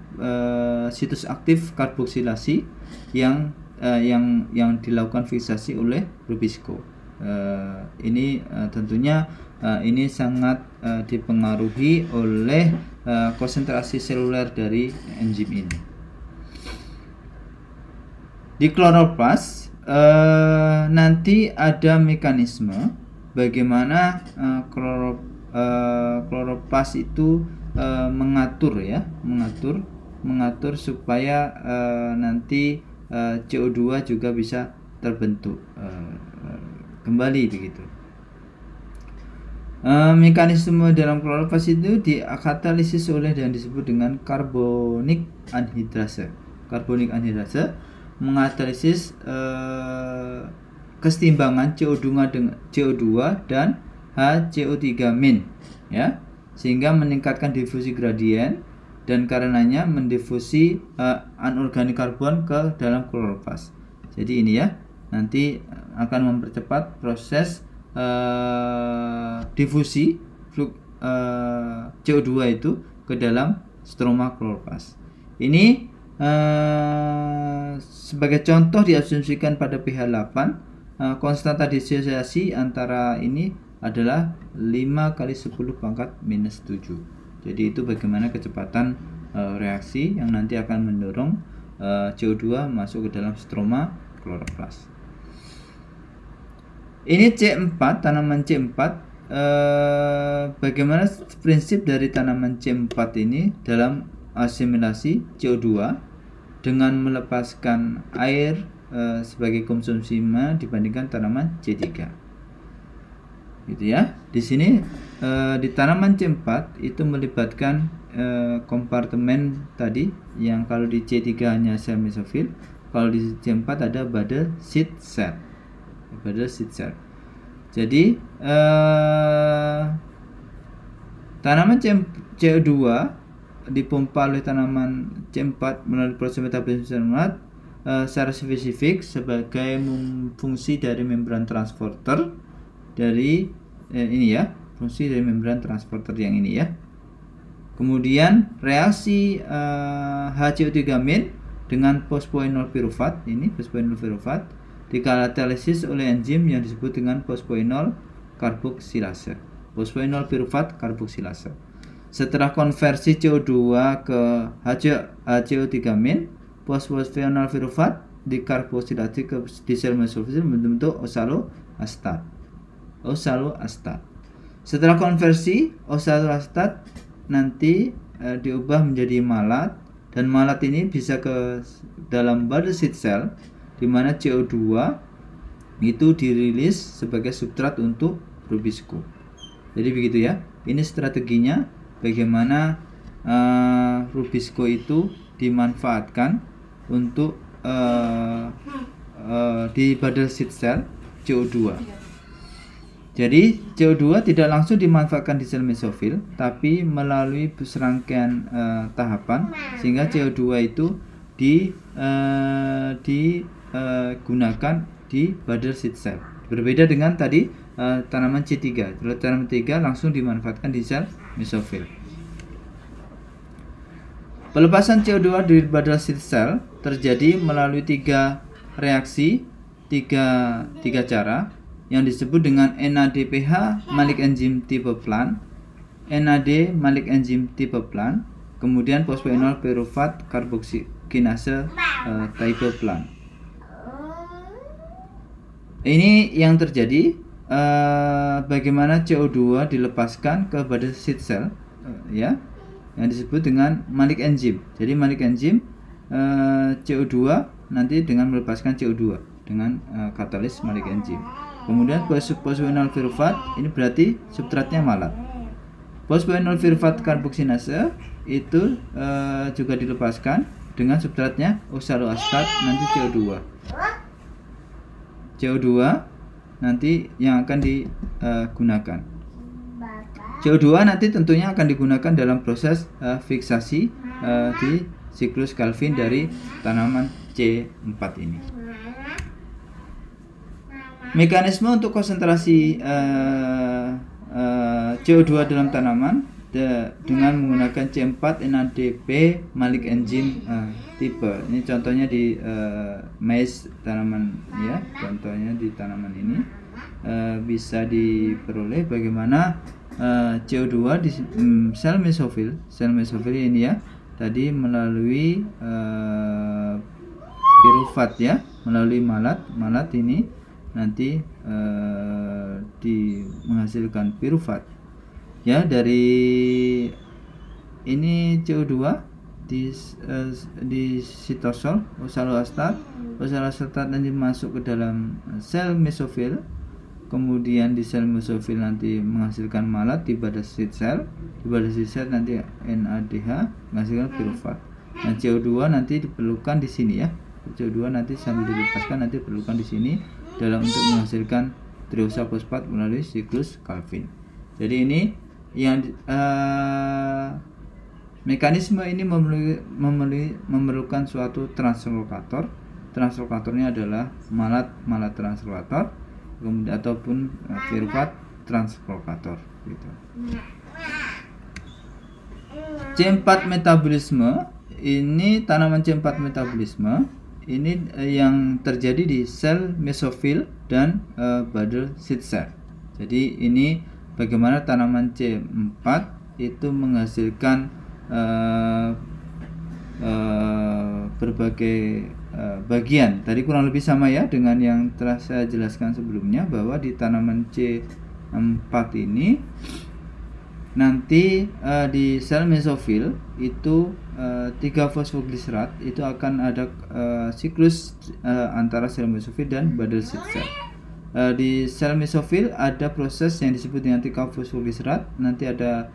situs aktif karboksilasi yang dilakukan fiksasi oleh Rubisco. Ini tentunya ini sangat dipengaruhi oleh konsentrasi seluler dari enzim ini. Di kloroplast nanti ada mekanisme bagaimana kloroplast itu mengatur supaya nanti CO2 juga bisa terbentuk kembali begitu. Mekanisme dalam kloroplast itu dikatalisis oleh yang disebut dengan karbonik anhidrase. Karbonik anhidrase mengatalisis kesetimbangan CO2 dan HCO3- ya, sehingga meningkatkan difusi gradien dan karenanya mendifusi anorganik karbon ke dalam kloroplast. Jadi ini ya, nanti akan mempercepat proses difusi CO2 itu ke dalam stroma kloroplast. Ini sebagai contoh diasumsikan pada pH 8 konstanta disosiasi antara ini adalah 5 kali 10 pangkat minus 7. Jadi itu bagaimana kecepatan reaksi yang nanti akan mendorong CO2 masuk ke dalam stroma kloroplast. Ini C4, tanaman C4. Bagaimana prinsip dari tanaman C4 ini dalam asimilasi CO2 dengan melepaskan air sebagai konsumsi dibandingkan tanaman C3. Gitu ya. Di sini di tanaman C4 itu melibatkan kompartemen tadi yang kalau di C3 hanya sel mesofil, kalau di C4 ada bundle seed cell. Jadi tanaman CO2 dipompa oleh tanaman C4 melalui proses metabolisme seluler secara spesifik sebagai fungsi dari membran transporter dari ini ya, fungsi dari membran transporter yang ini ya. Kemudian reaksi HCO3- dengan fosfoenol pirufat, ini fosfoenol pirufat dikatalisis oleh enzim yang disebut dengan fosfoenol karboksilase. Fosfoenol pirufat karboksilase. Setelah konversi CO2 ke HCO3-, fosfoenol pirufat dikarboksilasi ke di sel mesofil membentuk oxaloacetat. Setelah konversi, oxaloacetat nanti diubah menjadi malat, dan malat ini bisa ke dalam bundle seed cell di mana CO2 itu dirilis sebagai substrat untuk Rubisco. Jadi begitu ya. Ini strateginya bagaimana Rubisco itu dimanfaatkan untuk di bundle seed cell CO2. Jadi CO2 tidak langsung dimanfaatkan di sel mesofil, tapi melalui serangkaian tahapan sehingga CO2 itu digunakan di bundle seed cell. Berbeda dengan tadi tanaman C3. Tanaman C3 langsung dimanfaatkan di sel mesofil. Pelepasan CO2 di bundle seed cell terjadi melalui tiga cara yang disebut dengan NADPH Malik enzim tipe plan, NAD Malik enzim tipe plan, kemudian fosfoenol pirufat karboksinase tipe plan. Ini yang terjadi bagaimana CO2 dilepaskan kepada seed cell, ya, yang disebut dengan Malik enzim. Jadi Malik enzim CO2 nanti dengan melepaskan CO2 dengan katalis Malik enzim. Kemudian phosphoenol pyruvate ini berarti substratnya malat. Phosphoenol pyruvate karboksinase itu juga dilepaskan dengan substratnya oxaloacetat nanti CO2. CO2 nanti yang akan digunakan. CO2 nanti tentunya akan digunakan dalam proses fiksasi di siklus Calvin dari tanaman C4 ini. Mekanisme untuk konsentrasi CO2 dalam tanaman dengan menggunakan C4 NADP Malik enzim tipe. Ini contohnya di maize tanaman, ya, contohnya di tanaman ini bisa diperoleh bagaimana CO2 di sel mesofil ini, ya, tadi melalui piruvate, ya, melalui malat ini nanti menghasilkan piruvate, ya, dari ini CO2 di sitosol oxaloacetat nanti masuk ke dalam sel mesofil, kemudian di sel mesofil nanti menghasilkan malat di pada seed cell, nanti NADH menghasilkan piruvate. Nah, CO2 nanti diperlukan di sini, ya, CO2 nanti sambil dilepaskan nanti diperlukan di sini dalam untuk menghasilkan triosa fosfat melalui siklus Calvin. Jadi ini yang mekanisme ini memerlukan suatu translokator. Translokatornya adalah malat translokator, kemudian ataupun piruvate translokator, gitu. C4 metabolisme ini, tanaman C4 metabolisme ini yang terjadi di sel mesofil dan buddle seed cell. Jadi ini bagaimana tanaman C4 itu menghasilkan berbagai bagian. Tadi kurang lebih sama, ya, dengan yang telah saya jelaskan sebelumnya, bahwa di tanaman C4 ini nanti di sel mesofil itu 3 fosfogliserat itu akan ada siklus antara sel mesofil dan buddle seed cell. Di sel mesofil ada proses yang disebut dengan 3 fosfogliserat, nanti ada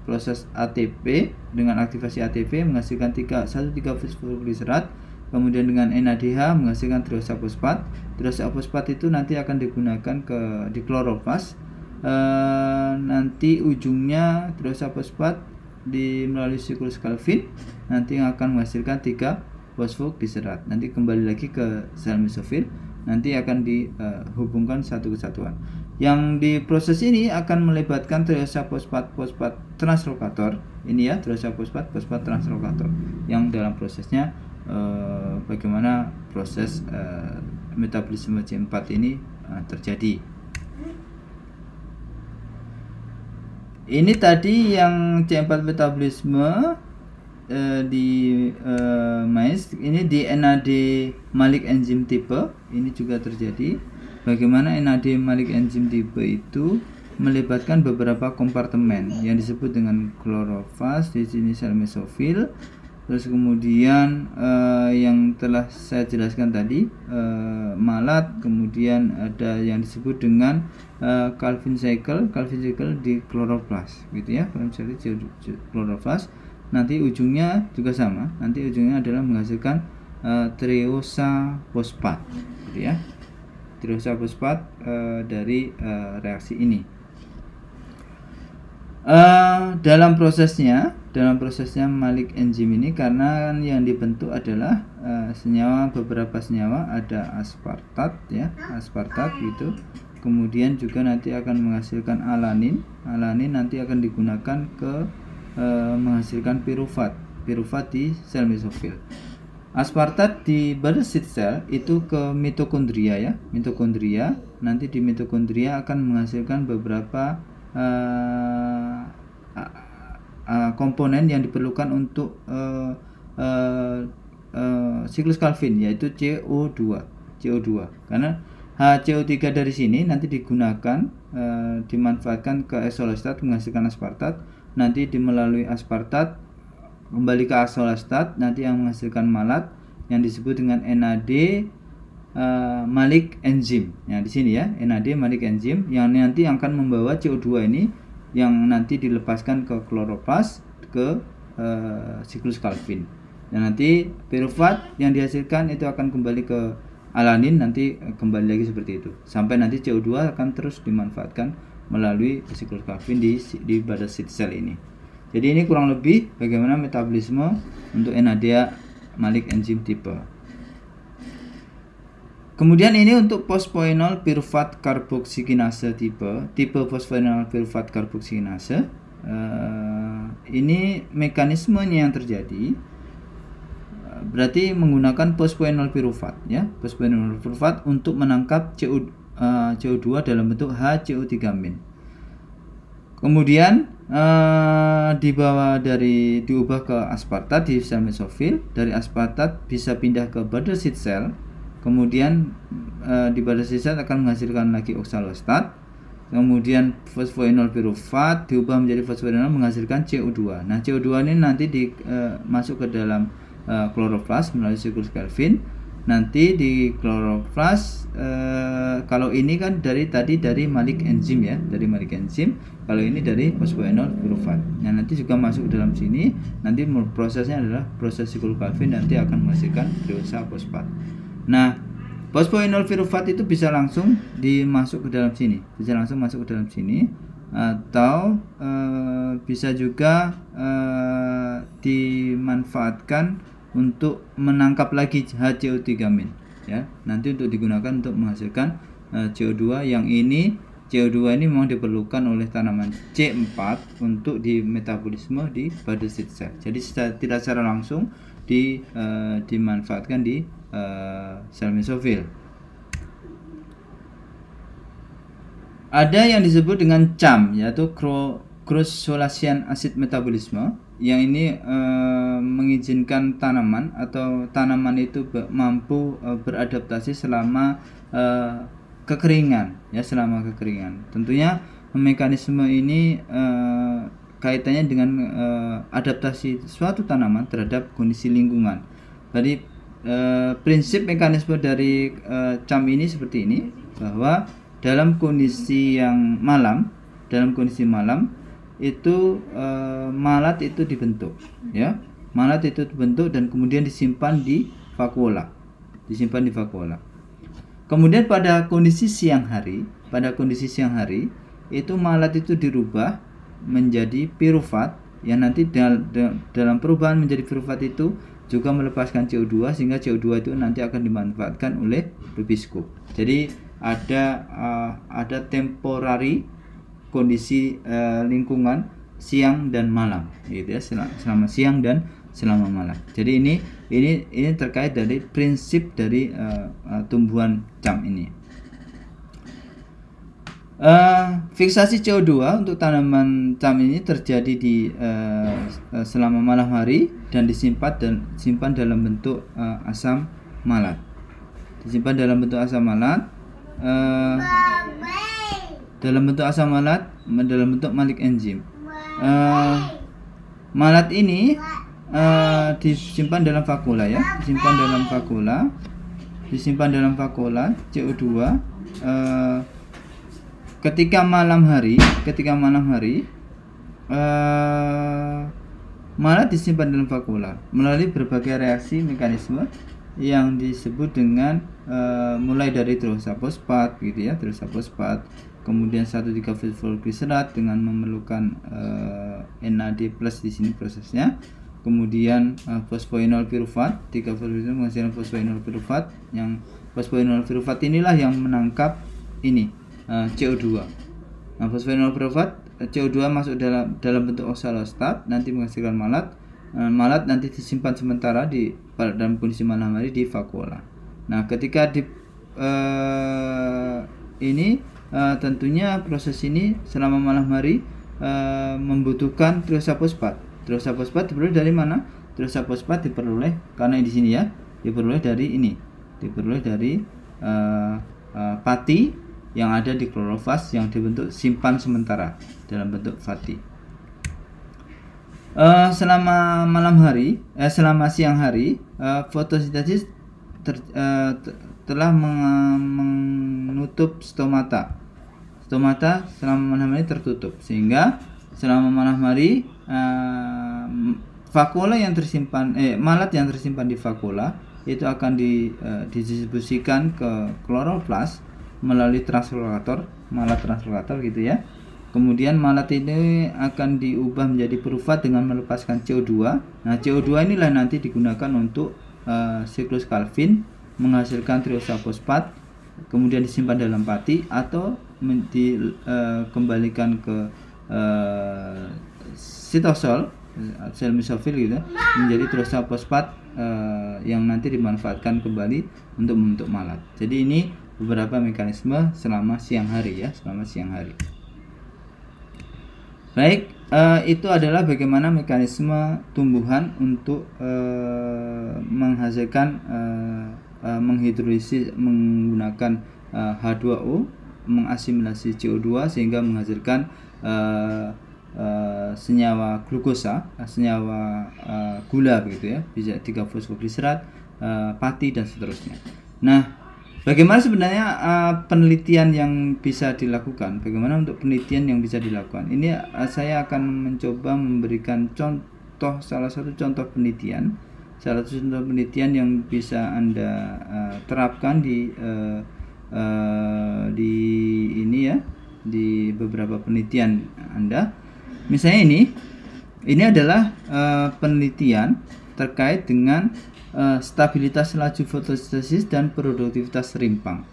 proses ATP dengan aktivasi ATP menghasilkan 3 fosfogliserat, kemudian dengan NADH menghasilkan triosa fosfat. Triosa fosfat itu nanti akan digunakan di klorofas. Nanti ujungnya triosa fosfat melalui siklus Calvin nanti akan menghasilkan 3 fosfogliserat. Nanti kembali lagi ke sel mesofil, nanti akan dihubungkan satu kesatuan. Yang di proses ini akan melibatkan triosa fosfat translokator. Ini, ya, triosa fosfat translokator yang dalam prosesnya bagaimana proses metabolisme C4 ini terjadi. Ini tadi yang C4 metabolisme di maize, ini di NAD Malik enzim tipe ini juga terjadi. Bagaimana NAD Malik enzim tipe itu melibatkan beberapa kompartemen yang disebut dengan klorofas, di sini sel mesofil. Terus kemudian yang telah saya jelaskan tadi malat, kemudian ada yang disebut dengan Calvin cycle di kloroplas, gitu, ya, Calvin cycle kloroplas. Nanti ujungnya juga sama, nanti ujungnya adalah menghasilkan triosa fosfat, gitu, ya, triosa fosfat dari reaksi ini. Dalam prosesnya Malik enzim ini, karena yang dibentuk adalah beberapa senyawa, ada aspartat, ya, aspartat gitu. Kemudian juga nanti akan menghasilkan alanin nanti akan digunakan menghasilkan piruvate di sel mesofil. Aspartat di buddle seed cell itu ke mitokondria, ya, mitokondria. Nanti di mitokondria akan menghasilkan beberapa komponen yang diperlukan untuk siklus Calvin, yaitu CO2. CO2. Karena HCO3 dari sini nanti digunakan dimanfaatkan ke isolestat menghasilkan aspartat, nanti melalui aspartat kembali ke isolestat nanti yang menghasilkan malat yang disebut dengan NAD Malik enzim. Nah, di sini ya, NAD Malik enzim yang nanti akan membawa CO2 ini yang nanti dilepaskan ke kloroplas ke siklus Calvin. Dan nanti pirufat yang dihasilkan itu akan kembali ke alanin, nanti kembali lagi seperti itu. Sampai nanti CO2 akan terus dimanfaatkan melalui siklus Calvin di badosit sel ini. Jadi ini kurang lebih bagaimana metabolisme untuk NAD Malik enzim tipe. Kemudian ini untuk fosfoenol pirufat karboksikinase tipe fosfoenol pirufat karboksikinase. Ini mekanismenya yang terjadi berarti menggunakan fosfoenol pirufat ya, fosfoenol pirufat untuk menangkap CO2 dalam bentuk HCO3-. Kemudian diubah ke aspartat di sel mesofil, dari aspartat bisa pindah ke badosit sel. Kemudian di badosit sel akan menghasilkan lagi oksalostat. Kemudian fosfoenol pirufat diubah menjadi fosfoenol menghasilkan CO2. Nah, CO2 ini nanti masuk ke dalam kloroplas melalui siklus Calvin. Nanti di kloroplas kalau ini kan dari Malik enzim ya, dari Malik enzim. Kalau ini dari fosfoenol pirufat. Nah, nanti juga masuk dalam sini. Nanti prosesnya adalah proses siklus Calvin, nanti akan menghasilkan triosa fosfat. Nah, fosfoenol pirufat itu bisa langsung dimasuk ke dalam sini, atau bisa juga dimanfaatkan untuk menangkap lagi HCO3- ya. Nanti untuk digunakan untuk menghasilkan CO2 yang ini. CO2 ini memang diperlukan oleh tanaman C4 untuk di metabolisme di badosit sel. Jadi tidak secara langsung dimanfaatkan di sel mesofil. Ada yang disebut dengan CAM, yaitu cross-Solasian acid metabolisme, yang ini mengizinkan tanaman itu mampu beradaptasi selama kekeringan ya, selama kekeringan. Tentunya mekanisme ini kaitannya dengan adaptasi suatu tanaman terhadap kondisi lingkungan. Jadi prinsip mekanisme dari CAM ini seperti ini, bahwa dalam kondisi malam itu malat itu dibentuk ya, dan kemudian disimpan di vakuola. Kemudian pada kondisi siang hari itu malat itu dirubah menjadi pirufat, yang nanti dalam perubahan menjadi pirufat itu juga melepaskan CO2, sehingga CO2 itu nanti akan dimanfaatkan oleh rubisco. Jadi ada temporary kondisi lingkungan siang dan malam gitu ya, selama siang dan selama malam. Jadi ini terkait dari prinsip dari tumbuhan CAM ini. Fiksasi CO2 untuk tanaman CAM ini terjadi selama malam hari dan disimpan dalam bentuk asam malat. Dalam bentuk Malik enzim. Malat ini disimpan dalam vakuola ya, disimpan dalam vakuola CO2. Ketika malam hari malat disimpan dalam vakuola melalui berbagai reaksi mekanisme yang disebut dengan mulai dari triosa fosfat gitu ya, kemudian 1,3-fosfoglycerat dengan memerlukan NAD+ di sini prosesnya. Kemudian fosfoenol pirufat, 3-fosfoglycerat menghasilkan fosfoenol pirufat, yang fosfoenol pirufat inilah yang menangkap ini CO2. Nah, fosfoenol pirufat CO2 masuk dalam bentuk oksalostat, nanti menghasilkan malat. Malat nanti disimpan sementara dalam kondisi malam hari di vakuola. Nah, ketika tentunya proses ini selama malam hari membutuhkan triosa fosfat. Triosa fosfat diperoleh dari mana? Triosa fosfat diperoleh karena di sini ya, diperoleh dari pati yang ada di klorofas yang dibentuk simpan sementara dalam bentuk fati. Selama selama siang hari, fotosintesis telah menutup stomata. Stomata selama malam hari tertutup, sehingga selama malam hari vakuola yang tersimpan, malat yang tersimpan di vakuola itu akan didistribusikan ke kloroplas melalui translokator, malat translokator gitu ya. Kemudian malat ini akan diubah menjadi pyruvat dengan melepaskan CO2. Nah, CO2 inilah nanti digunakan untuk siklus Calvin menghasilkan triosa fosfat, kemudian disimpan dalam pati atau dikembalikan ke sitosol, sel mesofil gitu, menjadi triosa fosfat yang nanti dimanfaatkan kembali untuk membentuk malat. Jadi ini beberapa mekanisme selama siang hari ya, selama siang hari. Baik, itu adalah bagaimana mekanisme tumbuhan untuk menghasilkan menghidrolisis menggunakan H2O, mengasimilasi CO2 sehingga menghasilkan senyawa glukosa, senyawa gula begitu ya, bisa 3-fosfogliserat, pati dan seterusnya. Nah, bagaimana sebenarnya penelitian yang bisa dilakukan? Bagaimana untuk penelitian yang bisa dilakukan? Ini saya akan mencoba memberikan contoh, salah satu contoh penelitian yang bisa Anda terapkan di ini ya, di beberapa penelitian Anda. Misalnya ini adalah penelitian terkait dengan stabilitas laju fotosintesis dan produktivitas rimpang.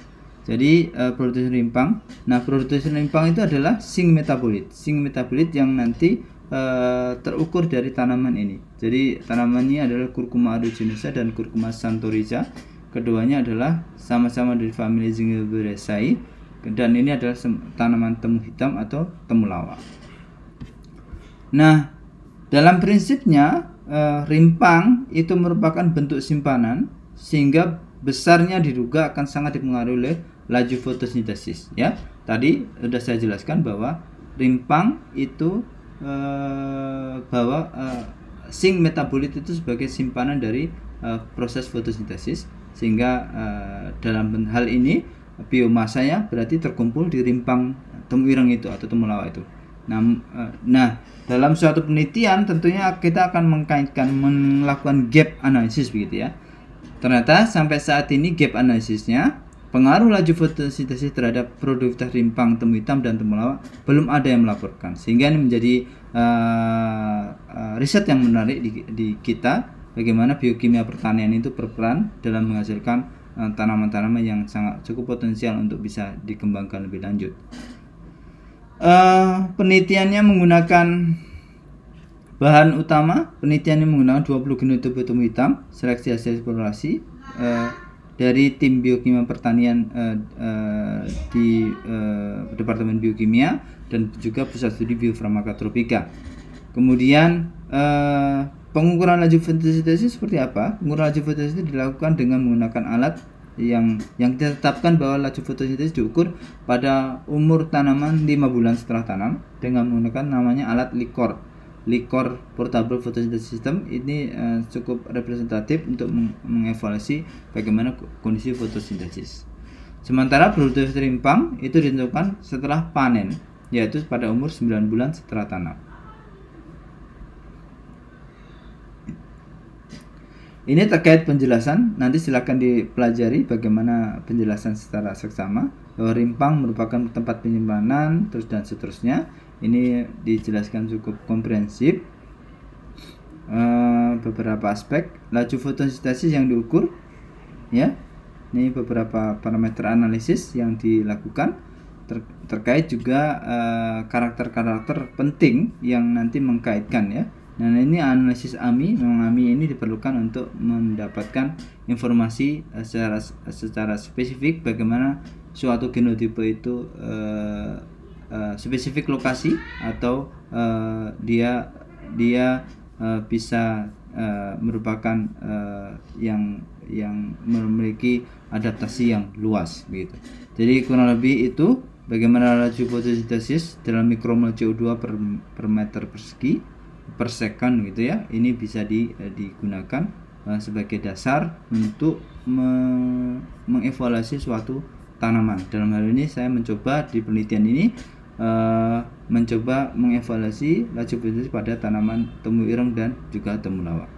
Jadi produktivitas rimpang. Nah, produktivitas rimpang itu adalah zinc metabolit. Zinc metabolit yang nanti terukur dari tanaman ini. Jadi tanamannya adalah Curcuma aeruginosa dan Curcuma xanthorrhiza. Keduanya adalah sama-sama dari famili Zingiberaceae dan ini adalah tanaman temu hitam atau temulawak. Nah, dalam prinsipnya rimpang itu merupakan bentuk simpanan sehingga besarnya diduga akan sangat dipengaruhi oleh laju fotosintesis ya. Tadi sudah saya jelaskan bahwa rimpang itu zinc metabolit itu sebagai simpanan dari proses fotosintesis, sehingga dalam hal ini biomasanya berarti terkumpul di rimpang temu ireng itu atau temulawak itu. Nah, dalam suatu penelitian tentunya kita akan melakukan gap analisis begitu ya. Ternyata sampai saat ini gap analisisnya, pengaruh laju fotosintesis terhadap produktivitas rimpang temu hitam dan temulawak belum ada yang melaporkan. Sehingga ini menjadi riset yang menarik di kita, bagaimana biokimia pertanian itu berperan dalam menghasilkan tanaman-tanaman yang sangat cukup potensial untuk bisa dikembangkan lebih lanjut. Penelitiannya menggunakan bahan utama, penelitiannya menggunakan 20 genotipe temu hitam, seleksi hasil eksplorasi dari tim biokimia pertanian di Departemen Biokimia dan juga Pusat Studi Biofarmakotropika. Kemudian pengukuran laju fotosintesis seperti apa? Pengukuran laju fotosintesis dilakukan dengan menggunakan alat yang ditetapkan bahwa laju fotosintesis diukur pada umur tanaman 5 bulan setelah tanam dengan menggunakan namanya alat Liquor Portable Photosynthesis System. Ini cukup representatif untuk mengevaluasi bagaimana kondisi fotosintesis. Sementara produktivitas rimpang itu ditentukan setelah panen, yaitu pada umur 9 bulan setelah tanam. Ini terkait penjelasan, nanti silakan dipelajari bagaimana penjelasan secara seksama bahwa rimpang merupakan tempat penyimpanan dan seterusnya. Ini dijelaskan cukup komprehensif. Beberapa aspek laju fotosintesis yang diukur ya. Ini beberapa parameter analisis yang dilakukan terkait juga karakter-karakter penting yang nanti mengkaitkan ya. Nah, ini analisis AMI. Memang AMI ini diperlukan untuk mendapatkan informasi secara spesifik bagaimana suatu genotipe itu spesifik lokasi atau dia bisa merupakan yang memiliki adaptasi yang luas begitu. Jadi kurang lebih itu bagaimana laju fotosintesis dalam mikromol CO2 per meter persegi per second gitu ya. Ini bisa digunakan sebagai dasar untuk mengevaluasi suatu tanaman. Dalam hal ini saya mencoba di penelitian ini mencoba mengevaluasi laju fotosintesis pada tanaman temu ireng dan juga temulawak.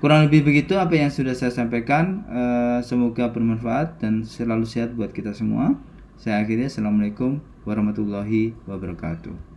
Kurang lebih begitu apa yang sudah saya sampaikan. Semoga bermanfaat dan selalu sehat buat kita semua. Saya akhiri. Assalamualaikum warahmatullahi wabarakatuh.